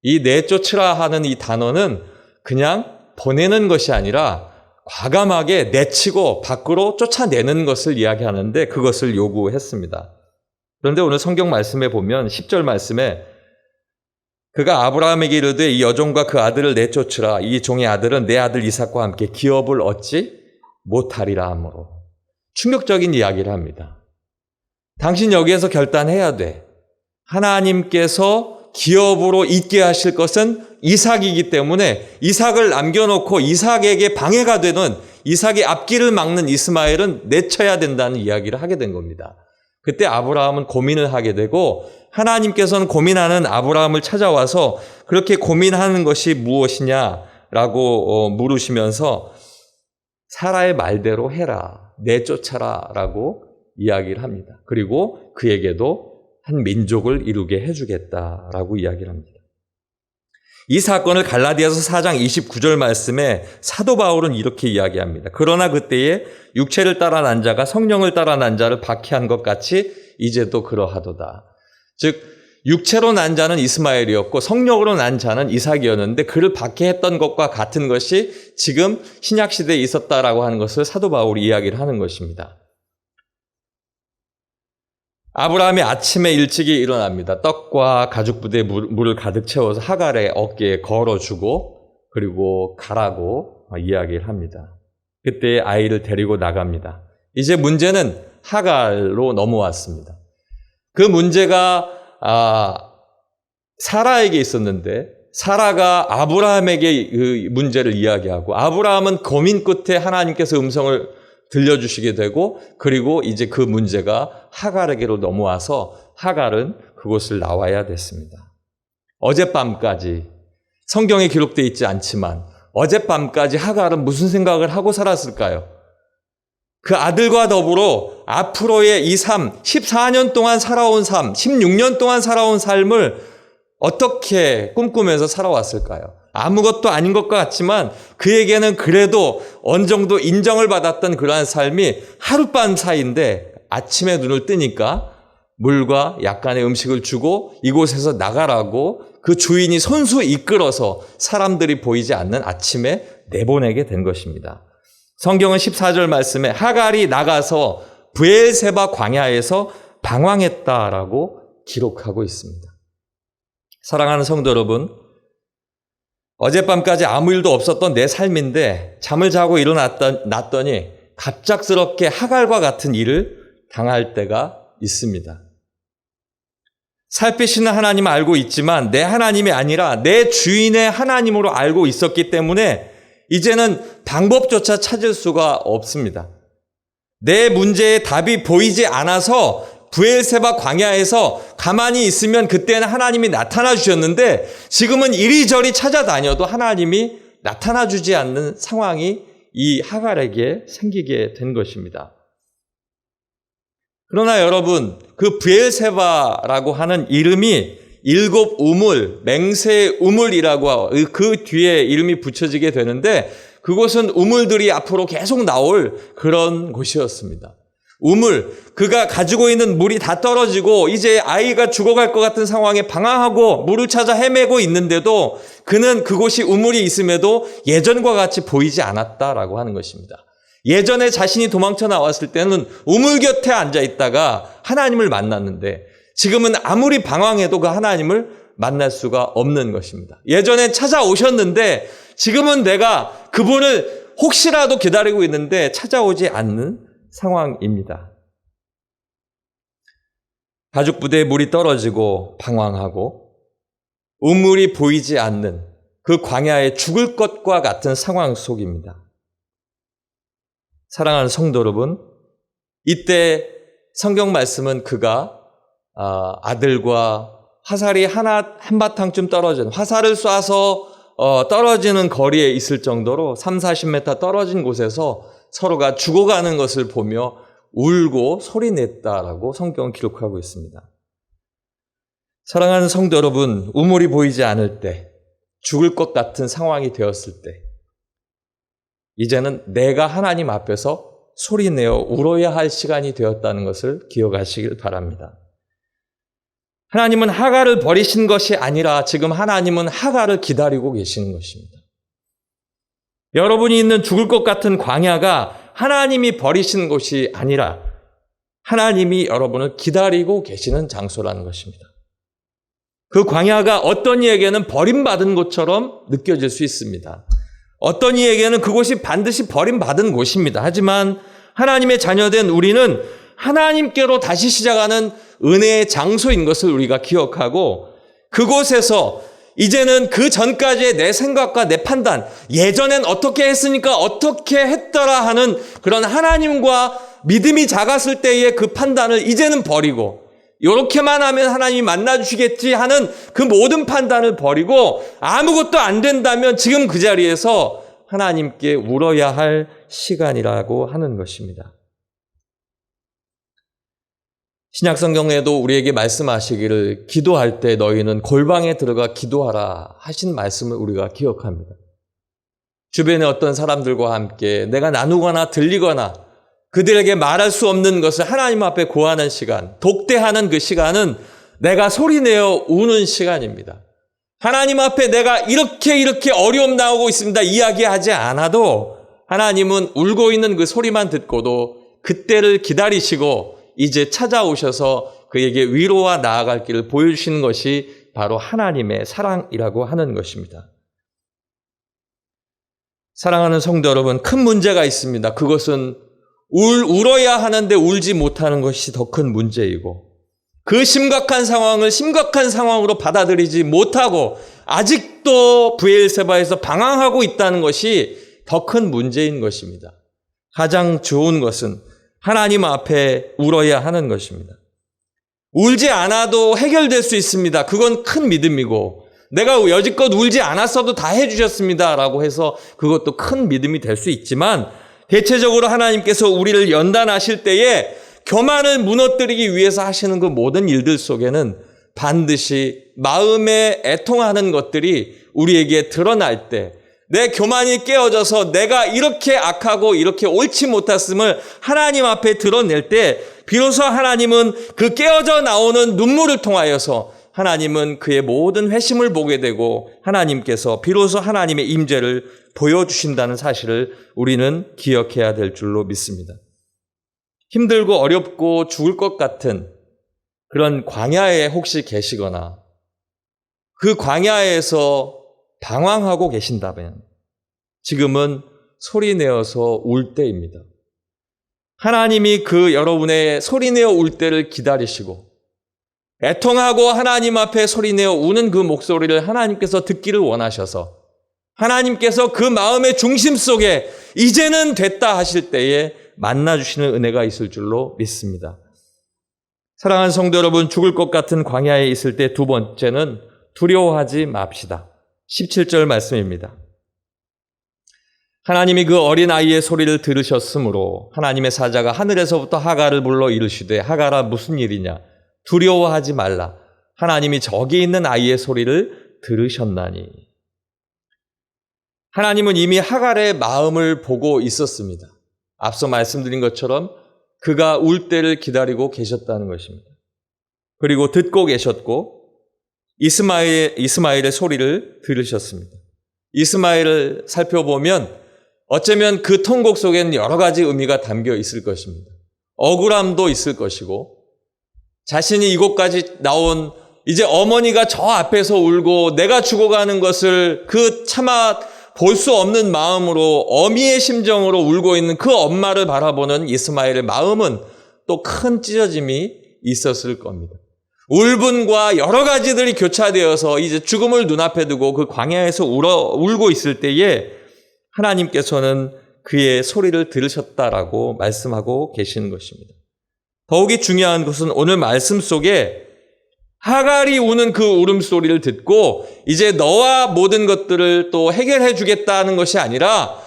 이 내쫓으라 하는 이 단어는 그냥 보내는 것이 아니라 과감하게 내치고 밖으로 쫓아내는 것을 이야기하는데 그것을 요구했습니다. 그런데 오늘 성경 말씀에 보면 10절 말씀에 그가 아브라함에게 이르되 이 여종과 그 아들을 내쫓으라. 이 종의 아들은 내 아들 이삭과 함께 기업을 얻지 못하리라 하므로 충격적인 이야기를 합니다. 당신 여기에서 결단해야 돼. 하나님께서 기업으로 있게 하실 것은 이삭이기 때문에 이삭을 남겨놓고 이삭에게 방해가 되는 이삭의 앞길을 막는 이스마엘은 내쳐야 된다는 이야기를 하게 된 겁니다. 그때 아브라함은 고민을 하게 되고 하나님께서는 고민하는 아브라함을 찾아와서 그렇게 고민하는 것이 무엇이냐라고 물으시면서 사라의 말대로 해라, 내쫓아라 라고 이야기를 합니다. 그리고 그에게도 한 민족을 이루게 해주겠다라고 이야기를 합니다. 이 사건을 갈라디아서 4장 29절 말씀에 사도 바울은 이렇게 이야기합니다. 그러나 그때에 육체를 따라 난 자가 성령을 따라 난 자를 박해한 것 같이 이제도 그러하도다. 즉 육체로 난 자는 이스마엘이었고 성령으로 난 자는 이삭이었는데 그를 박해했던 것과 같은 것이 지금 신약시대에 있었다라고 하는 것을 사도 바울이 이야기를 하는 것입니다. 아브라함이 아침에 일찍이 일어납니다. 떡과 가죽부대에 물을 가득 채워서 하갈의 어깨에 걸어주고 그리고 가라고 이야기를 합니다. 그때 아이를 데리고 나갑니다. 이제 문제는 하갈로 넘어왔습니다. 그 문제가 사라에게 있었는데 사라가 아브라함에게 그 문제를 이야기하고 아브라함은 고민 끝에 하나님께서 음성을 들려주시게 되고 그리고 이제 그 문제가 하갈에게로 넘어와서 하갈은 그곳을 나와야 됐습니다. 어젯밤까지 성경에 기록되어 있지 않지만 어젯밤까지 하갈은 무슨 생각을 하고 살았을까요? 그 아들과 더불어 앞으로의 이 삶, 14년 동안 살아온 삶, 16년 동안 살아온 삶을 어떻게 꿈꾸면서 살아왔을까요? 아무것도 아닌 것 같지만 그에게는 그래도 어느 정도 인정을 받았던 그러한 삶이 하룻밤 사이인데 아침에 눈을 뜨니까 물과 약간의 음식을 주고 이곳에서 나가라고 그 주인이 손수 이끌어서 사람들이 보이지 않는 아침에 내보내게 된 것입니다. 성경은 14절 말씀에 하갈이 나가서 브엘세바 광야에서 방황했다라고 기록하고 있습니다. 사랑하는 성도 여러분, 어젯밤까지 아무 일도 없었던 내 삶인데 잠을 자고 일어났더니 갑작스럽게 하갈과 같은 일을 당할 때가 있습니다. 살피시는 하나님을 알고 있지만 내 하나님이 아니라 내 주인의 하나님으로 알고 있었기 때문에 이제는 방법조차 찾을 수가 없습니다. 내 문제에 답이 보이지 않아서 브엘세바 광야에서 가만히 있으면 그때는 하나님이 나타나 주셨는데 지금은 이리저리 찾아다녀도 하나님이 나타나 주지 않는 상황이 이 하갈에게 생기게 된 것입니다. 그러나 여러분, 그 브엘세바라고 하는 이름이 일곱 우물, 맹세의 우물이라고 그 뒤에 이름이 붙여지게 되는데 그곳은 우물들이 앞으로 계속 나올 그런 곳이었습니다. 우물, 그가 가지고 있는 물이 다 떨어지고 이제 아이가 죽어갈 것 같은 상황에 방황하고 물을 찾아 헤매고 있는데도 그는 그곳이 우물이 있음에도 예전과 같이 보이지 않았다라고 하는 것입니다. 예전에 자신이 도망쳐 나왔을 때는 우물 곁에 앉아 있다가 하나님을 만났는데 지금은 아무리 방황해도 그 하나님을 만날 수가 없는 것입니다. 예전엔 찾아오셨는데 지금은 내가 그분을 혹시라도 기다리고 있는데 찾아오지 않는 상황입니다. 가죽 부대에 물이 떨어지고 방황하고 우물이 보이지 않는 그 광야에 죽을 것과 같은 상황 속입니다. 사랑하는 성도 여러분, 이때 성경 말씀은 그가 아들과 화살이 한바탕쯤 떨어진 화살을 쏴서 떨어지는 거리에 있을 정도로 30-40m 떨어진 곳에서 서로가 죽어가는 것을 보며 울고 소리냈다라고 성경은 기록하고 있습니다. 사랑하는 성도 여러분, 우물이 보이지 않을 때, 죽을 것 같은 상황이 되었을 때 이제는 내가 하나님 앞에서 소리내어 울어야 할 시간이 되었다는 것을 기억하시길 바랍니다. 하나님은 하갈을 버리신 것이 아니라 지금 하나님은 하갈을 기다리고 계시는 것입니다. 여러분이 있는 죽을 것 같은 광야가 하나님이 버리신 곳이 아니라 하나님이 여러분을 기다리고 계시는 장소라는 것입니다. 그 광야가 어떤 이에게는 버림받은 곳처럼 느껴질 수 있습니다. 어떤 이에게는 그곳이 반드시 버림받은 곳입니다. 하지만 하나님의 자녀된 우리는 하나님께로 다시 시작하는 은혜의 장소인 것을 우리가 기억하고 그곳에서 이제는 그 전까지의 내 생각과 내 판단, 예전엔 어떻게 했으니까 어떻게 했더라 하는 그런 하나님과 믿음이 작았을 때의 그 판단을 이제는 버리고 이렇게만 하면 하나님이 만나주시겠지 하는 그 모든 판단을 버리고 아무것도 안 된다면 지금 그 자리에서 하나님께 울어야 할 시간이라고 하는 것입니다. 신약성경에도 우리에게 말씀하시기를 기도할 때 너희는 골방에 들어가 기도하라 하신 말씀을 우리가 기억합니다. 주변에 어떤 사람들과 함께 내가 나누거나 들리거나 그들에게 말할 수 없는 것을 하나님 앞에 고하는 시간, 독대하는 그 시간은 내가 소리내어 우는 시간입니다. 하나님 앞에 내가 이렇게 어려움 나오고 있습니다. 이야기하지 않아도 하나님은 울고 있는 그 소리만 듣고도 그때를 기다리시고 이제 찾아오셔서 그에게 위로와 나아갈 길을 보여주시는 것이 바로 하나님의 사랑이라고 하는 것입니다. 사랑하는 성도 여러분, 큰 문제가 있습니다. 그것은 울어야 하는데 울지 못하는 것이 더 큰 문제이고 그 심각한 상황을 심각한 상황으로 받아들이지 못하고 아직도 브엘세바에서 방황하고 있다는 것이 더 큰 문제인 것입니다. 가장 좋은 것은 하나님 앞에 울어야 하는 것입니다. 울지 않아도 해결될 수 있습니다. 그건 큰 믿음이고 내가 여지껏 울지 않았어도 다 해주셨습니다 라고 해서 그것도 큰 믿음이 될 수 있지만 대체적으로 하나님께서 우리를 연단하실 때에 교만을 무너뜨리기 위해서 하시는 그 모든 일들 속에는 반드시 마음에 애통하는 것들이 우리에게 드러날 때, 내 교만이 깨어져서 내가 이렇게 악하고 이렇게 옳지 못했음을 하나님 앞에 드러낼 때 비로소 하나님은 그 깨어져 나오는 눈물을 통하여서 하나님은 그의 모든 회심을 보게 되고 하나님께서 비로소 하나님의 임재를 보여주신다는 사실을 우리는 기억해야 될 줄로 믿습니다. 힘들고 어렵고 죽을 것 같은 그런 광야에 혹시 계시거나 그 광야에서 방황하고 계신다면 지금은 소리내어서 울 때입니다. 하나님이 그 여러분의 소리내어 울 때를 기다리시고 애통하고 하나님 앞에 소리내어 우는 그 목소리를 하나님께서 듣기를 원하셔서 하나님께서 그 마음의 중심 속에 이제는 됐다 하실 때에 만나주시는 은혜가 있을 줄로 믿습니다. 사랑하는 성도 여러분, 죽을 것 같은 광야에 있을 때 두 번째는 두려워하지 맙시다. 17절 말씀입니다. 하나님이 그 어린아이의 소리를 들으셨으므로 하나님의 사자가 하늘에서부터 하갈을 불러 이르시되 하갈아 무슨 일이냐 두려워하지 말라. 하나님이 저기 있는 아이의 소리를 들으셨나니. 하나님은 이미 하갈의 마음을 보고 있었습니다. 앞서 말씀드린 것처럼 그가 울 때를 기다리고 계셨다는 것입니다. 그리고 듣고 계셨고 이스마엘의 소리를 들으셨습니다. 이스마엘을 살펴보면 어쩌면 그 통곡 속에는 여러 가지 의미가 담겨 있을 것입니다. 억울함도 있을 것이고 자신이 이곳까지 나온 이제 어머니가 저 앞에서 울고 내가 죽어가는 것을 그 차마 볼 수 없는 마음으로 어미의 심정으로 울고 있는 그 엄마를 바라보는 이스마엘의 마음은 또 큰 찢어짐이 있었을 겁니다. 울분과 여러 가지들이 교차되어서 이제 죽음을 눈앞에 두고 그 광야에서 울고 있을 때에 하나님께서는 그의 소리를 들으셨다라고 말씀하고 계시는 것입니다. 더욱이 중요한 것은 오늘 말씀 속에 하갈이 우는 그 울음소리를 듣고 이제 너와 모든 것들을 또 해결해 주겠다는 것이 아니라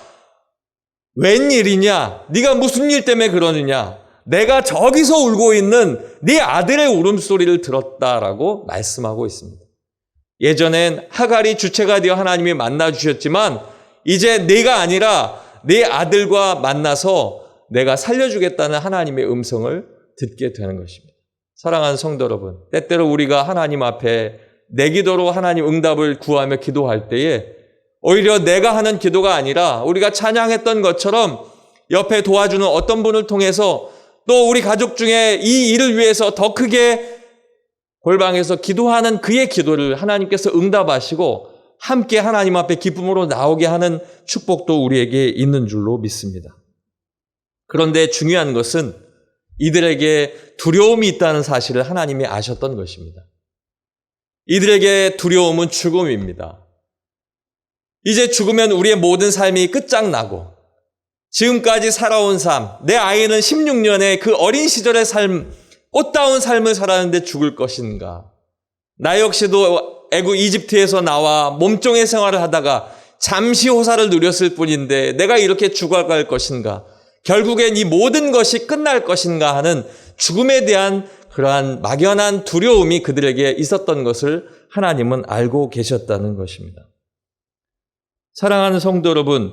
웬일이냐? 네가 무슨 일 때문에 그러느냐? 내가 저기서 울고 있는 네 아들의 울음소리를 들었다라고 말씀하고 있습니다. 예전엔 하갈이 주체가 되어 하나님이 만나 주셨지만 이제 네가 아니라 네 아들과 만나서 내가 살려주겠다는 하나님의 음성을 듣게 되는 것입니다. 사랑하는 성도 여러분, 때때로 우리가 하나님 앞에 내 기도로 하나님 응답을 구하며 기도할 때에 오히려 내가 하는 기도가 아니라 우리가 찬양했던 것처럼 옆에 도와주는 어떤 분을 통해서 또 우리 가족 중에 이 일을 위해서 더 크게 골방에서 기도하는 그의 기도를 하나님께서 응답하시고 함께 하나님 앞에 기쁨으로 나오게 하는 축복도 우리에게 있는 줄로 믿습니다. 그런데 중요한 것은 이들에게 두려움이 있다는 사실을 하나님이 아셨던 것입니다. 이들에게 두려움은 죽음입니다. 이제 죽으면 우리의 모든 삶이 끝장나고 지금까지 살아온 삶, 내 아이는 16년의 그 어린 시절의 삶, 꽃다운 삶을 살았는데 죽을 것인가? 나 역시도 이집트에서 나와 몸종의 생활을 하다가 잠시 호사를 누렸을 뿐인데 내가 이렇게 죽어갈 것인가? 결국엔 이 모든 것이 끝날 것인가 하는 죽음에 대한 그러한 막연한 두려움이 그들에게 있었던 것을 하나님은 알고 계셨다는 것입니다. 사랑하는 성도 여러분,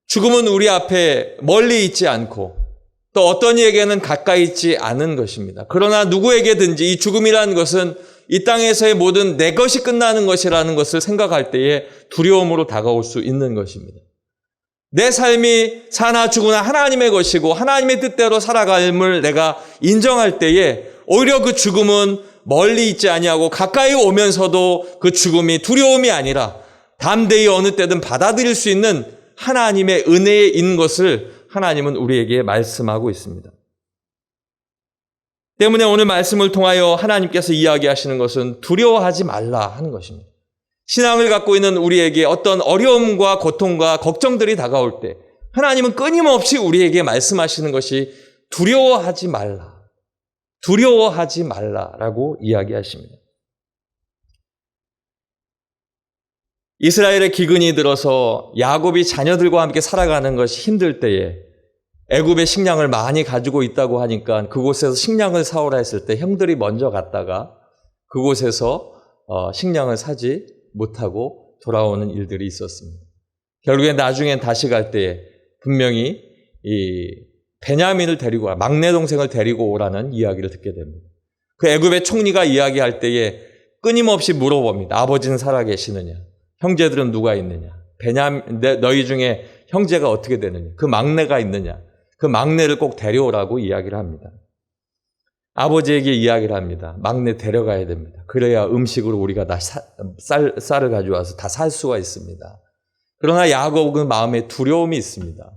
죽음은 우리 앞에 멀리 있지 않고 또 어떤 이에게는 가까이 있지 않은 것입니다. 그러나 누구에게든지 이 죽음이라는 것은 이 땅에서의 모든 내 것이 끝나는 것이라는 것을 생각할 때에 두려움으로 다가올 수 있는 것입니다. 내 삶이 사나 죽으나 하나님의 것이고 하나님의 뜻대로 살아감을 내가 인정할 때에 오히려 그 죽음은 멀리 있지 아니하고 가까이 오면서도 그 죽음이 두려움이 아니라 담대히 어느 때든 받아들일 수 있는 하나님의 은혜인 것을 하나님은 우리에게 말씀하고 있습니다. 때문에 오늘 말씀을 통하여 하나님께서 이야기하시는 것은 두려워하지 말라 하는 것입니다. 신앙을 갖고 있는 우리에게 어떤 어려움과 고통과 걱정들이 다가올 때 하나님은 끊임없이 우리에게 말씀하시는 것이 두려워하지 말라. 두려워하지 말라라고 이야기하십니다. 이스라엘의 기근이 들어서 야곱이 자녀들과 함께 살아가는 것이 힘들 때에 애굽에 식량을 많이 가지고 있다고 하니까 그곳에서 식량을 사오라 했을 때 형들이 먼저 갔다가 그곳에서 식량을 사지 못하고 돌아오는 일들이 있었습니다. 결국에 나중에 다시 갈 때에 분명히 이 베냐민을 데리고 막내 동생을 데리고 오라는 이야기를 듣게 됩니다. 그 애굽의 총리가 이야기할 때에 끊임없이 물어봅니다. 아버지는 살아계시느냐? 형제들은 누가 있느냐? 너희 중에 형제가 어떻게 되느냐? 그 막내가 있느냐? 그 막내를 꼭 데려오라고 이야기를 합니다. 아버지에게 이야기를 합니다. 막내 데려가야 됩니다. 그래야 음식으로 우리가 다 쌀을 가져와서 다 살 수가 있습니다. 그러나 야곱은 마음에 두려움이 있습니다.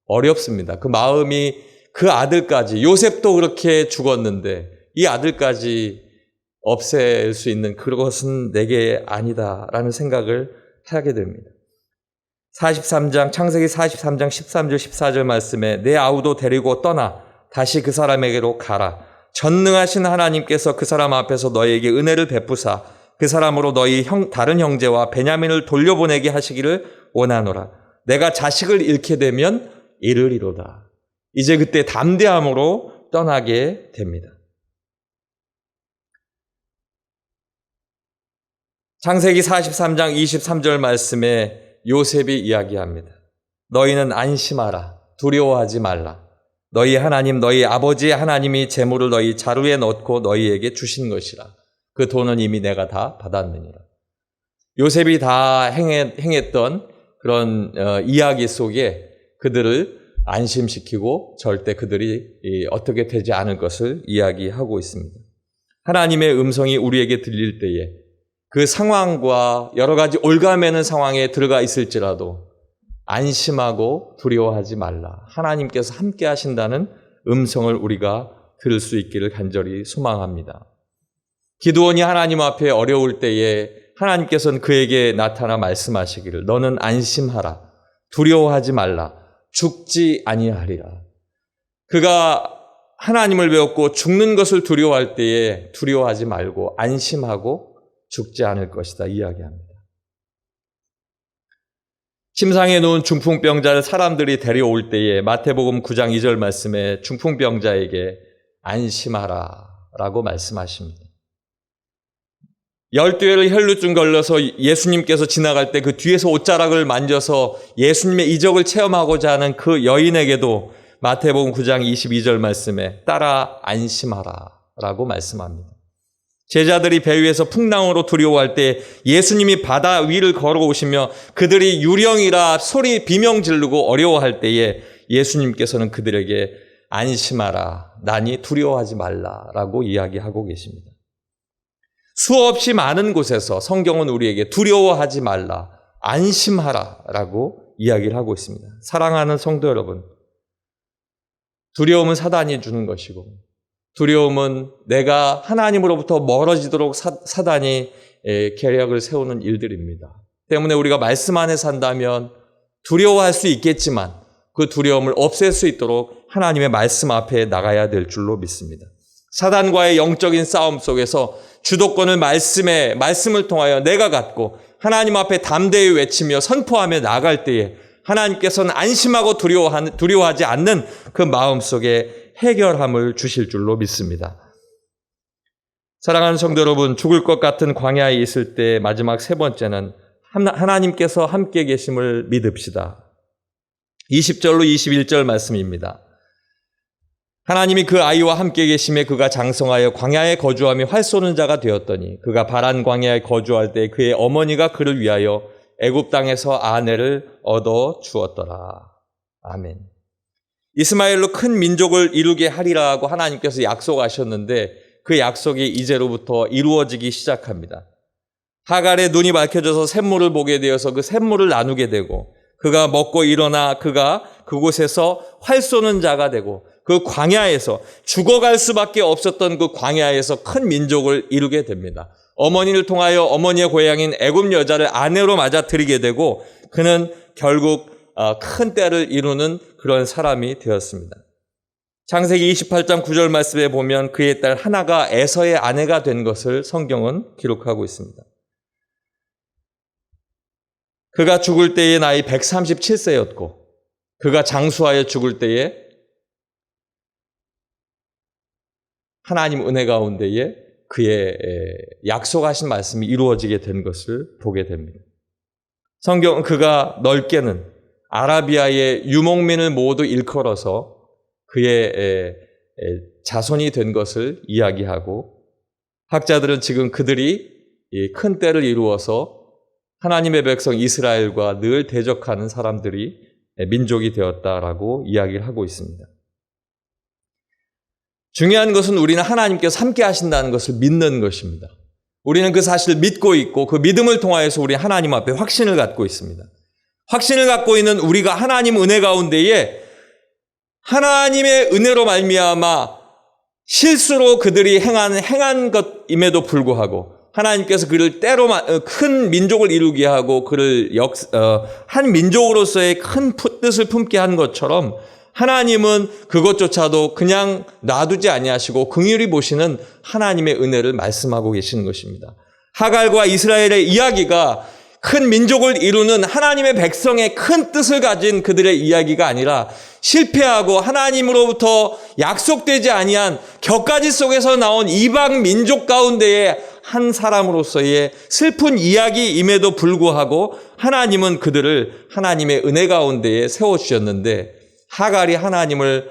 어렵습니다. 그 마음이 그 아들까지, 요셉도 그렇게 죽었는데 이 아들까지 없앨 수 있는 그것은 내게 아니다라는 생각을 하게 됩니다. 43장, 창세기 43장 13절 14절 말씀에 내 아우도 데리고 떠나 다시 그 사람에게로 가라. 전능하신 하나님께서 그 사람 앞에서 너희에게 은혜를 베푸사 그 사람으로 너희 다른 형제와 베냐민을 돌려보내게 하시기를 원하노라. 내가 자식을 잃게 되면 이르리로다. 이제 그때 담대함으로 떠나게 됩니다. 창세기 43장 23절 말씀에 요셉이 이야기합니다. 너희는 안심하라. 두려워하지 말라. 너희 하나님, 너희 아버지의 하나님이 재물을 너희 자루에 넣고 너희에게 주신 것이라. 그 돈은 이미 내가 다 받았느니라. 요셉이 다 행했던 그런 이야기 속에 그들을 안심시키고 절대 그들이 어떻게 되지 않을 것을 이야기하고 있습니다. 하나님의 음성이 우리에게 들릴 때에 그 상황과 여러 가지 올가매는 상황에 들어가 있을지라도 안심하고 두려워하지 말라. 하나님께서 함께 하신다는 음성을 우리가 들을 수 있기를 간절히 소망합니다. 기드온이 하나님 앞에 어려울 때에 하나님께서는 그에게 나타나 말씀하시기를 너는 안심하라. 두려워하지 말라. 죽지 아니하리라. 그가 하나님을 배웠고 죽는 것을 두려워할 때에 두려워하지 말고 안심하고 죽지 않을 것이다 이야기합니다. 침상에 누운 중풍병자를 사람들이 데려올 때에 마태복음 9장 2절 말씀에 중풍병자에게 안심하라 라고 말씀하십니다. 12회를 혈루증 걸려서 예수님께서 지나갈 때 그 뒤에서 옷자락을 만져서 예수님의 이적을 체험하고자 하는 그 여인에게도 마태복음 9장 22절 말씀에 따라 안심하라 라고 말씀합니다. 제자들이 배 위에서 풍랑으로 두려워할 때 예수님이 바다 위를 걸어오시며 그들이 유령이라 소리 비명 지르고 어려워할 때에 예수님께서는 그들에게 안심하라, 나니 두려워하지 말라라고 이야기하고 계십니다. 수없이 많은 곳에서 성경은 우리에게 두려워하지 말라, 안심하라라고 이야기를 하고 있습니다. 사랑하는 성도 여러분, 두려움은 사단이 주는 것이고 두려움은 내가 하나님으로부터 멀어지도록 사단이 계략을 세우는 일들입니다. 때문에 우리가 말씀 안에 산다면 두려워할 수 있겠지만 그 두려움을 없앨 수 있도록 하나님의 말씀 앞에 나가야 될 줄로 믿습니다. 사단과의 영적인 싸움 속에서 주도권을 말씀을 통하여 내가 갖고 하나님 앞에 담대히 외치며 선포하며 나갈 때에 하나님께서는 안심하고 두려워하지 않는 그 마음 속에 해결함을 주실 줄로 믿습니다. 사랑하는 성도 여러분, 죽을 것 같은 광야에 있을 때 마지막 세 번째는 하나님께서 함께 계심을 믿읍시다. 20절로 21절 말씀입니다. 하나님이 그 아이와 함께 계심에 그가 장성하여 광야에 거주하며 활 쏘는 자가 되었더니 그가 바란 광야에 거주할 때 그의 어머니가 그를 위하여 애굽 땅에서 아내를 얻어 주었더라. 아멘. 이스마엘로 큰 민족을 이루게 하리라고 하나님께서 약속하셨는데 그 약속이 이제로부터 이루어지기 시작합니다. 하갈의 눈이 밝혀져서 샘물을 보게 되어서 그 샘물을 나누게 되고 그가 먹고 일어나 그가 그곳에서 활 쏘는 자가 되고 그 광야에서 죽어갈 수밖에 없었던 그 광야에서 큰 민족을 이루게 됩니다. 어머니를 통하여 어머니의 고향인 애굽 여자를 아내로 맞아들이게 되고 그는 결국 큰 때를 이루는 그런 사람이 되었습니다. 창세기 28장 9절 말씀에 보면 그의 딸 하나가 에서의 아내가 된 것을 성경은 기록하고 있습니다. 그가 죽을 때의 나이 137세였고 그가 장수하여 죽을 때에 하나님 은혜 가운데에 그의 약속하신 말씀이 이루어지게 된 것을 보게 됩니다. 성경은 그가 넓게는 아라비아의 유목민을 모두 일컬어서 그의 자손이 된 것을 이야기하고, 학자들은 지금 그들이 큰 때를 이루어서 하나님의 백성 이스라엘과 늘 대적하는 사람들이 민족이 되었다라고 이야기를 하고 있습니다. 중요한 것은 우리는 하나님께서 함께 하신다는 것을 믿는 것입니다. 우리는 그 사실을 믿고 있고 그 믿음을 통하여서 우리 하나님 앞에 확신을 갖고 있습니다. 확신을 갖고 있는 우리가 하나님 은혜 가운데에 하나님의 은혜로 말미암아 실수로 그들이 행한 것임에도 불구하고 하나님께서 그를 때로 큰 민족을 이루게 하고 그를 한 민족으로서의 큰 뜻을 품게 한 것처럼 하나님은 그것조차도 그냥 놔두지 아니하시고 긍휼히 보시는 하나님의 은혜를 말씀하고 계시는 것입니다. 하갈과 이스라엘의 이야기가 큰 민족을 이루는 하나님의 백성의 큰 뜻을 가진 그들의 이야기가 아니라 실패하고 하나님으로부터 약속되지 아니한 격가지 속에서 나온 이방 민족 가운데의 한 사람으로서의 슬픈 이야기임에도 불구하고 하나님은 그들을 하나님의 은혜 가운데에 세워주셨는데 하갈이 하나님을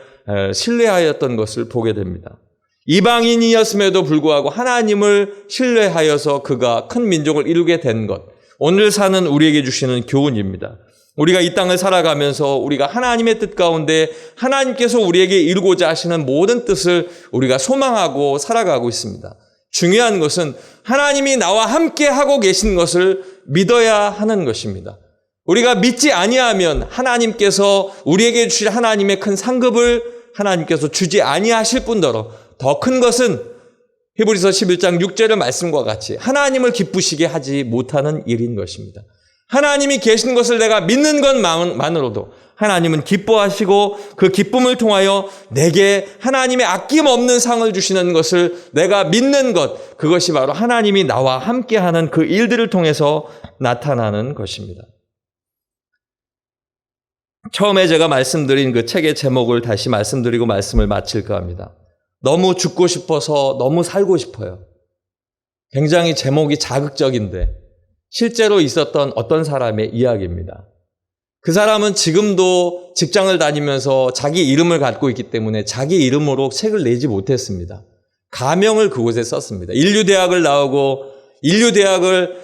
신뢰하였던 것을 보게 됩니다. 이방인이었음에도 불구하고 하나님을 신뢰하여서 그가 큰 민족을 이루게 된 것, 오늘 사는 우리에게 주시는 교훈입니다. 우리가 이 땅을 살아가면서 우리가 하나님의 뜻 가운데 하나님께서 우리에게 이루고자 하시는 모든 뜻을 우리가 소망하고 살아가고 있습니다. 중요한 것은 하나님이 나와 함께 하고 계신 것을 믿어야 하는 것입니다. 우리가 믿지 아니하면 하나님께서 우리에게 주실 하나님의 큰 상급을 하나님께서 주지 아니하실 뿐더러 더 큰 것은 히브리서 11장 6절의 말씀과 같이 하나님을 기쁘시게 하지 못하는 일인 것입니다. 하나님이 계신 것을 내가 믿는 것만으로도 하나님은 기뻐하시고 그 기쁨을 통하여 내게 하나님의 아낌없는 상을 주시는 것을 내가 믿는 것, 그것이 바로 하나님이 나와 함께하는 그 일들을 통해서 나타나는 것입니다. 처음에 제가 말씀드린 그 책의 제목을 다시 말씀드리고 말씀을 마칠까 합니다. 너무 죽고 싶어서 너무 살고 싶어요. 굉장히 제목이 자극적인데 실제로 있었던 어떤 사람의 이야기입니다. 그 사람은 지금도 직장을 다니면서 자기 이름을 갖고 있기 때문에 자기 이름으로 책을 내지 못했습니다. 가명을 그곳에 썼습니다. 인류대학을 나오고 인류대학을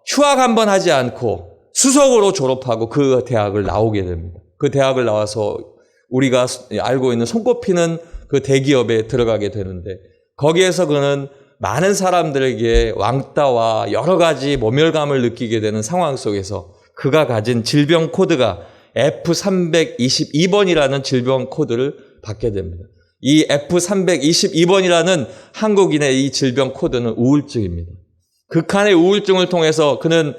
휴학 한번 하지 않고 수석으로 졸업하고 그 대학을 나오게 됩니다. 그 대학을 나와서 우리가 알고 있는 손꼽히는 그 대기업에 들어가게 되는데 거기에서 그는 많은 사람들에게 왕따와 여러 가지 모멸감을 느끼게 되는 상황 속에서 그가 가진 질병 코드가 F322번이라는 질병 코드를 받게 됩니다. 이 F322번이라는 한국인의 이 질병 코드는 우울증입니다. 극한의 우울증을 통해서 그는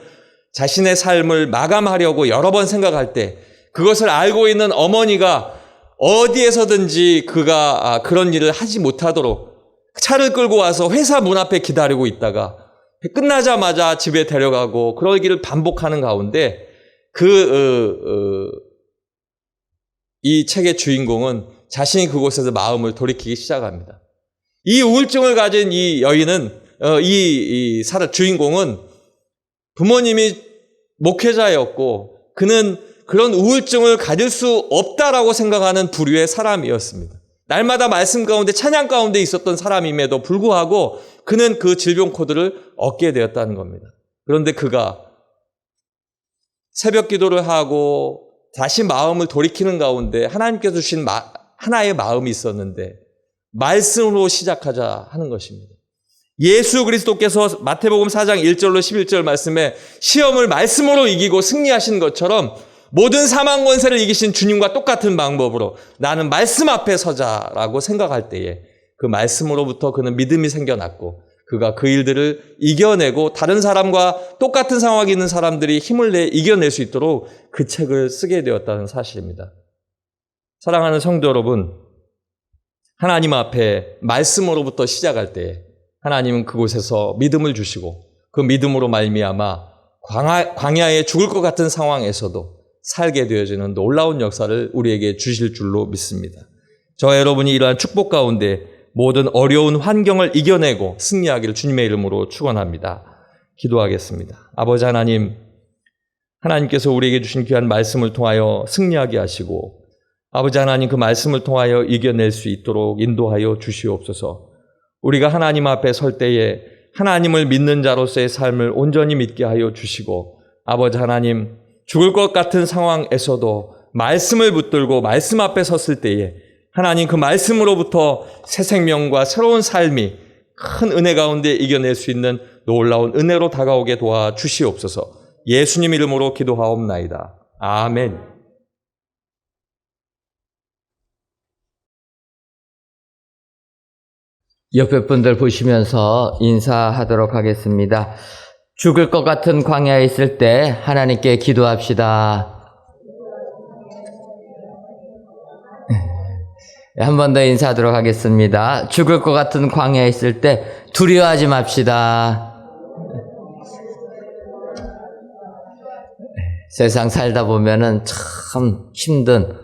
자신의 삶을 마감하려고 여러 번 생각할 때 그것을 알고 있는 어머니가 어디에서든지 그가 그런 일을 하지 못하도록 차를 끌고 와서 회사 문 앞에 기다리고 있다가 끝나자마자 집에 데려가고 그러기를 반복하는 가운데 이 책의 주인공은 자신이 그곳에서 마음을 돌이키기 시작합니다. 이 우울증을 가진 이 여인은 주인공은 부모님이 목회자였고 그는 그런 우울증을 가질 수 없다라고 생각하는 부류의 사람이었습니다. 날마다 말씀 가운데 찬양 가운데 있었던 사람임에도 불구하고 그는 그 질병 코드를 얻게 되었다는 겁니다. 그런데 그가 새벽 기도를 하고 다시 마음을 돌이키는 가운데 하나님께서 주신 하나의 마음이 있었는데 말씀으로 시작하자 하는 것입니다. 예수 그리스도께서 마태복음 4장 1절로 11절 말씀에 시험을 말씀으로 이기고 승리하신 것처럼 모든 사망 권세를 이기신 주님과 똑같은 방법으로 나는 말씀 앞에 서자라고 생각할 때에 그 말씀으로부터 그는 믿음이 생겨났고 그가 그 일들을 이겨내고 다른 사람과 똑같은 상황에 있는 사람들이 힘을 내 이겨낼 수 있도록 그 책을 쓰게 되었다는 사실입니다. 사랑하는 성도 여러분, 하나님 앞에 말씀으로부터 시작할 때에 하나님은 그곳에서 믿음을 주시고 그 믿음으로 말미암아 광야에 죽을 것 같은 상황에서도 살게 되어지는 놀라운 역사를 우리에게 주실 줄로 믿습니다. 저와 여러분이 이러한 축복 가운데 모든 어려운 환경을 이겨내고 승리하기를 주님의 이름으로 축원합니다. 기도하겠습니다. 아버지 하나님, 하나님께서 우리에게 주신 귀한 말씀을 통하여 승리하게 하시고 아버지 하나님 그 말씀을 통하여 이겨낼 수 있도록 인도하여 주시옵소서. 우리가 하나님 앞에 설 때에 하나님을 믿는 자로서의 삶을 온전히 믿게 하여 주시고 아버지 하나님 죽을 것 같은 상황에서도 말씀을 붙들고 말씀 앞에 섰을 때에 하나님 그 말씀으로부터 새 생명과 새로운 삶이 큰 은혜 가운데 이겨낼 수 있는 놀라운 은혜로 다가오게 도와 주시옵소서. 예수님 이름으로 기도하옵나이다. 아멘. 옆에 분들 보시면서 인사하도록 하겠습니다. 죽을 것 같은 광야에 있을 때 하나님께 기도합시다. 한 번 더 인사하도록 하겠습니다. 죽을 것 같은 광야에 있을 때 두려워하지 맙시다. 세상 살다 보면은 참 힘든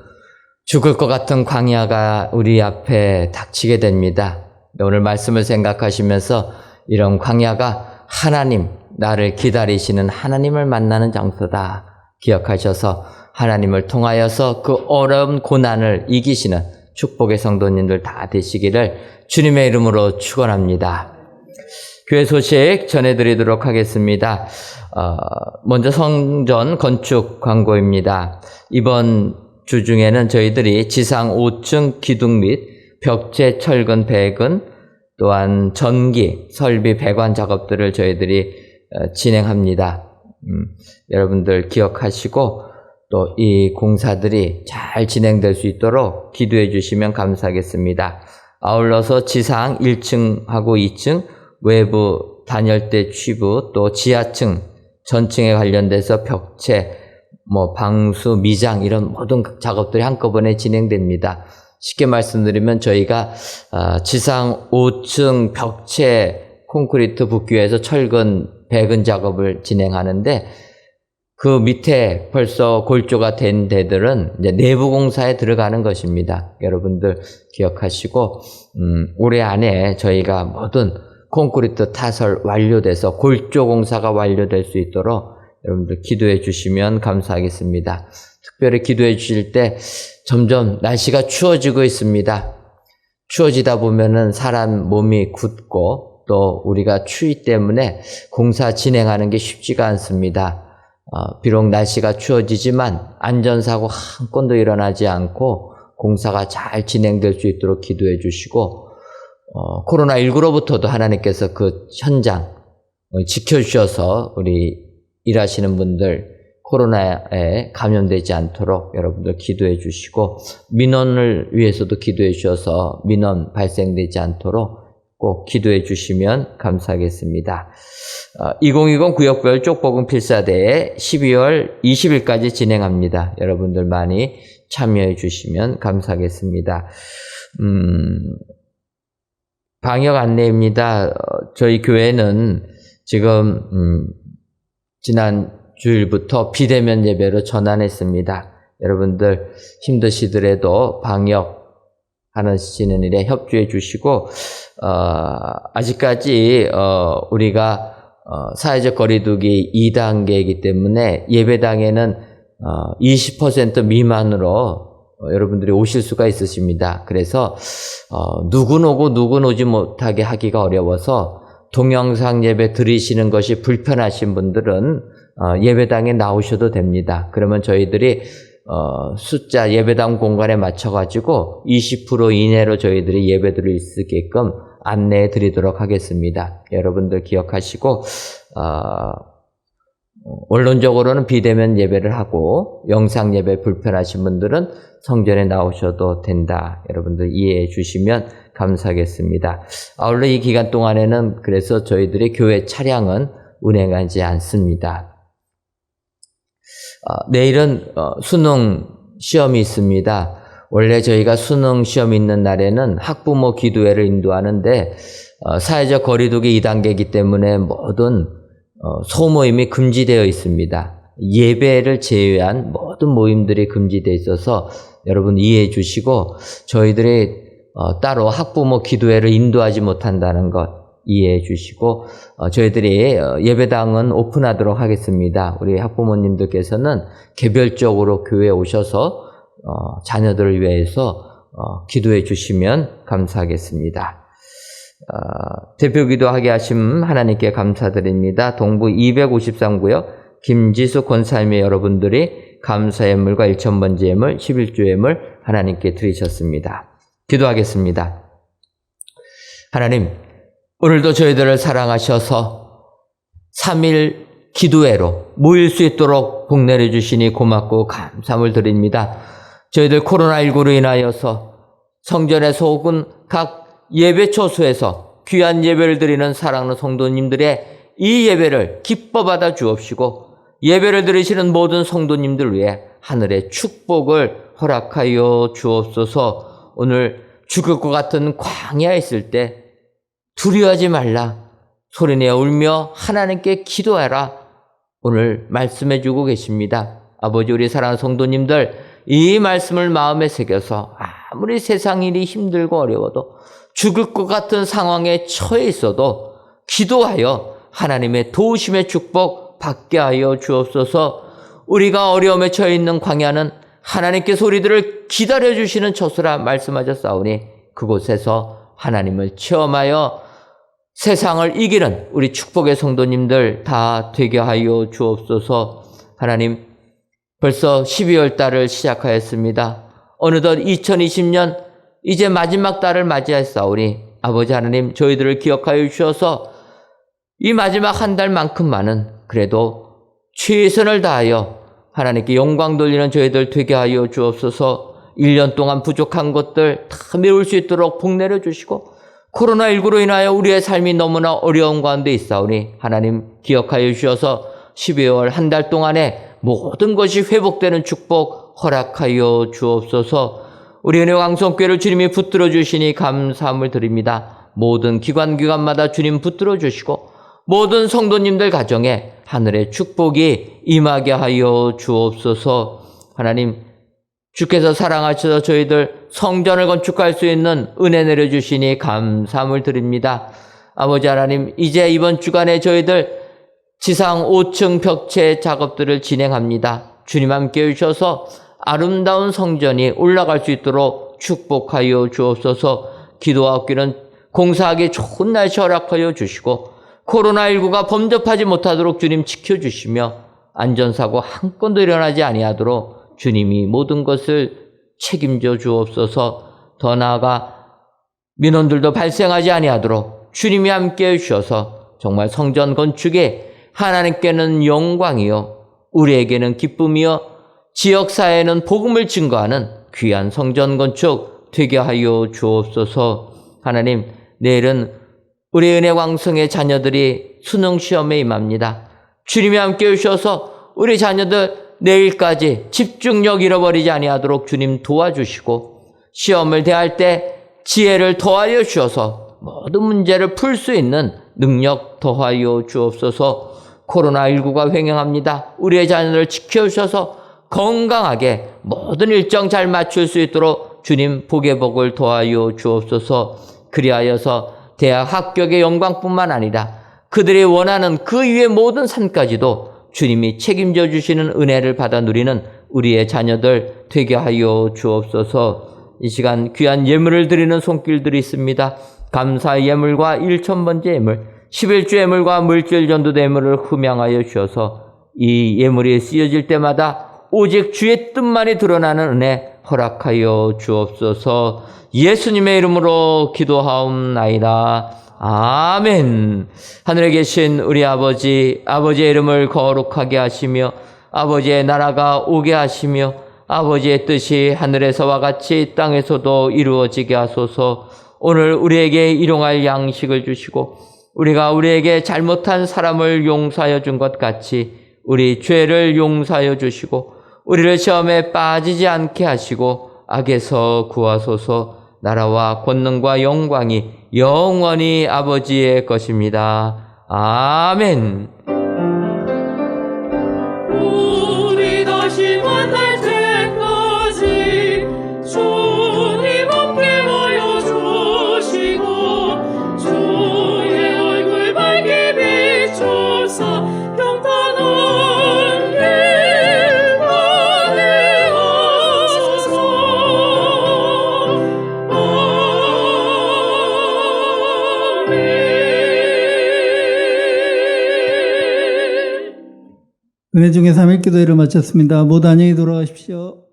죽을 것 같은 광야가 우리 앞에 닥치게 됩니다. 오늘 말씀을 생각하시면서 이런 광야가 하나님, 나를 기다리시는 하나님을 만나는 장소다 기억하셔서 하나님을 통하여서 그 어려운 고난을 이기시는 축복의 성도님들 다 되시기를 주님의 이름으로 축원합니다. 교회 소식 전해드리도록 하겠습니다. 먼저 성전 건축 광고입니다. 이번 주 중에는 저희들이 지상 5층 기둥 및 벽체 철근 배근 또한 전기 설비 배관 작업들을 저희들이 진행합니다. 여러분들 기억하시고 또 이 공사들이 잘 진행될 수 있도록 기도해 주시면 감사하겠습니다. 아울러서 지상 1층하고 2층 외부 단열대 취부 또 지하층 전층에 관련돼서 벽체 방수 미장 이런 모든 작업들이 한꺼번에 진행됩니다. 쉽게 말씀드리면 저희가 지상 5층 벽체 콘크리트 붓기위해서 철근 배근 작업을 진행하는데 그 밑에 벌써 골조가 된 데들은 이제 내부 공사에 들어가는 것입니다. 여러분들 기억하시고 올해 안에 저희가 모든 콘크리트 타설 완료돼서 골조 공사가 완료될 수 있도록 여러분들 기도해 주시면 감사하겠습니다. 특별히 기도해 주실 때 점점 날씨가 추워지고 있습니다. 추워지다 보면은 사람 몸이 굳고 또 우리가 추위 때문에 공사 진행하는 게 쉽지가 않습니다. 비록 날씨가 추워지지만 안전사고 한 건도 일어나지 않고 공사가 잘 진행될 수 있도록 기도해 주시고 코로나19로부터도 하나님께서 그 현장 지켜주셔서 우리 일하시는 분들 코로나에 감염되지 않도록 여러분들 기도해 주시고 민원을 위해서도 기도해 주셔서 민원 발생되지 않도록 꼭 기도해 주시면 감사하겠습니다. 2020 구역별 쪽복음 필사대회 12월 20일까지 진행합니다. 여러분들 많이 참여해 주시면 감사하겠습니다. 방역 안내입니다. 저희 교회는 지금 지난 주일부터 비대면 예배로 전환했습니다. 여러분들 힘드시더라도 방역 하시는 일에 협조해 주시고 아직까지 우리가 사회적 거리두기 2단계이기 때문에 예배당에는 20% 미만으로 여러분들이 오실 수가 있으십니다. 그래서 누군 오고 누군 오지 못하게 하기가 어려워서 동영상 예배 드리시는 것이 불편하신 분들은 예배당에 나오셔도 됩니다. 그러면 저희들이 숫자 예배당 공간에 맞춰가지고 20% 이내로 저희들이 예배 드릴 수 있게끔 안내해 드리도록 하겠습니다. 여러분들 기억하시고 원론적으로는 비대면 예배를 하고 영상 예배 불편하신 분들은 성전에 나오셔도 된다. 여러분들 이해해 주시면 감사하겠습니다. 아울러 이 기간 동안에는 그래서 저희들이 교회 차량은 운행하지 않습니다. 내일은 수능 시험이 있습니다. 원래 저희가 수능 시험 있는 날에는 학부모 기도회를 인도하는데 사회적 거리두기 2단계이기 때문에 모든 소모임이 금지되어 있습니다. 예배를 제외한 모든 모임들이 금지되어 있어서 여러분 이해해 주시고 저희들이 따로 학부모 기도회를 인도하지 못한다는 것 이해해 주시고 저희들이 예배당은 오픈하도록 하겠습니다. 우리 학부모님들께서는 개별적으로 교회에 오셔서 자녀들을 위해서 기도해 주시면 감사하겠습니다. 대표기도하게 하심 하나님께 감사드립니다. 동부 253구역 김지수 권사님의 여러분들이 감사 예물과 1,000번째 예물, 11조 예물 하나님께 드리셨습니다. 기도하겠습니다. 하나님, 오늘도 저희들을 사랑하셔서 3일 기도회로 모일 수 있도록 복 내려주시니 고맙고 감사함을 드립니다. 저희들 코로나19로 인하여서 성전에서 혹은 각 예배 초소에서 귀한 예배를 드리는 사랑하는 성도님들의 이 예배를 기뻐 받아 주옵시고 예배를 드리시는 모든 성도님들 위해 하늘의 축복을 허락하여 주옵소서. 오늘 죽을 것 같은 광야에 있을 때 두려워하지 말라, 소리내어 울며 하나님께 기도하라, 오늘 말씀해 주고 계십니다. 아버지, 우리 사랑하는 성도님들 이 말씀을 마음에 새겨서 아무리 세상 일이 힘들고 어려워도 죽을 것 같은 상황에 처해 있어도 기도하여 하나님의 도우심의 축복 받게 하여 주옵소서. 우리가 어려움에 처해 있는 광야는 하나님께서 우리들을 기다려주시는 처소라 말씀하셨사오니 그곳에서 하나님을 체험하여 세상을 이기는 우리 축복의 성도님들 다 되게 하여 주옵소서. 하나님, 벌써 12월 달을 시작하였습니다. 어느덧 2020년 이제 마지막 달을 맞이하였사오니 아버지 하나님, 저희들을 기억하여 주셔서 이 마지막 한 달만큼만은 그래도 최선을 다하여 하나님께 영광 돌리는 저희들 되게 하여 주옵소서. 1년 동안 부족한 것들 다 메울 수 있도록 복 내려주시고 코로나19로 인하여 우리의 삶이 너무나 어려운 가운데 있사오니 하나님 기억하여 주셔서 12월 한 달 동안에 모든 것이 회복되는 축복 허락하여 주옵소서. 우리 은혜 왕성교회를 주님이 붙들어 주시니 감사함을 드립니다. 모든 기관마다 주님 붙들어 주시고 모든 성도님들 가정에 하늘의 축복이 임하게 하여 주옵소서. 하나님, 주께서 사랑하셔서 저희들 성전을 건축할 수 있는 은혜 내려주시니 감사함을 드립니다. 아버지 하나님, 이제 이번 주간에 저희들 지상 5층 벽체 작업들을 진행합니다. 주님 함께 해주셔서 아름다운 성전이 올라갈 수 있도록 축복하여 주옵소서. 기도와 얻기는 공사하기 좋은 날씨 허락하여 주시고 코로나19가 범접하지 못하도록 주님 지켜주시며 안전사고 한 건도 일어나지 아니하도록 주님이 모든 것을 책임져 주옵소서. 더 나아가 민원들도 발생하지 아니하도록 주님이 함께해 주셔서 정말 성전 건축에 하나님께는 영광이요 우리에게는 기쁨이요 지역사회에는 복음을 증거하는 귀한 성전 건축 되게 하여 주옵소서. 하나님, 내일은 우리 은혜 왕성의 자녀들이 수능시험에 임합니다. 주님이 함께해 주셔서 우리 자녀들 내일까지 집중력 잃어버리지 아니하도록 주님 도와주시고 시험을 대할 때 지혜를 더하여 주셔서 모든 문제를 풀 수 있는 능력 더하여 주옵소서. 코로나19가 횡행합니다. 우리의 자녀들을 지켜주셔서 건강하게 모든 일정 잘 맞출 수 있도록 주님 복의 복을 더하여 주옵소서. 그리하여서 대학 합격의 영광뿐만 아니라 그들이 원하는 그 이외의 모든 산까지도 주님이 책임져 주시는 은혜를 받아 누리는 우리의 자녀들 되게 하여 주옵소서. 이 시간 귀한 예물을 드리는 손길들이 있습니다. 감사 예물과 1,000번째 예물, 11조 예물과 물질 전도대 예물을 흠양하여 주셔서 이 예물이 쓰여질 때마다 오직 주의 뜻만이 드러나는 은혜 허락하여 주옵소서. 예수님의 이름으로 기도하옵나이다. 아멘. 하늘에 계신 우리 아버지, 아버지의 이름을 거룩하게 하시며 아버지의 나라가 오게 하시며 아버지의 뜻이 하늘에서와 같이 땅에서도 이루어지게 하소서. 오늘 우리에게 일용할 양식을 주시고 우리가 우리에게 잘못한 사람을 용서하여 준 것 같이 우리 죄를 용서하여 주시고 우리를 시험에 빠지지 않게 하시고 악에서 구하소서. 나라와 권능과 영광이 영원히 아버지의 것입니다. 아멘. 우리 다시 만날 때까지 주님 함께하여 주시고 주의 은혜 중에 3일 기도회를 마쳤습니다. 모두 안녕히 돌아가십시오.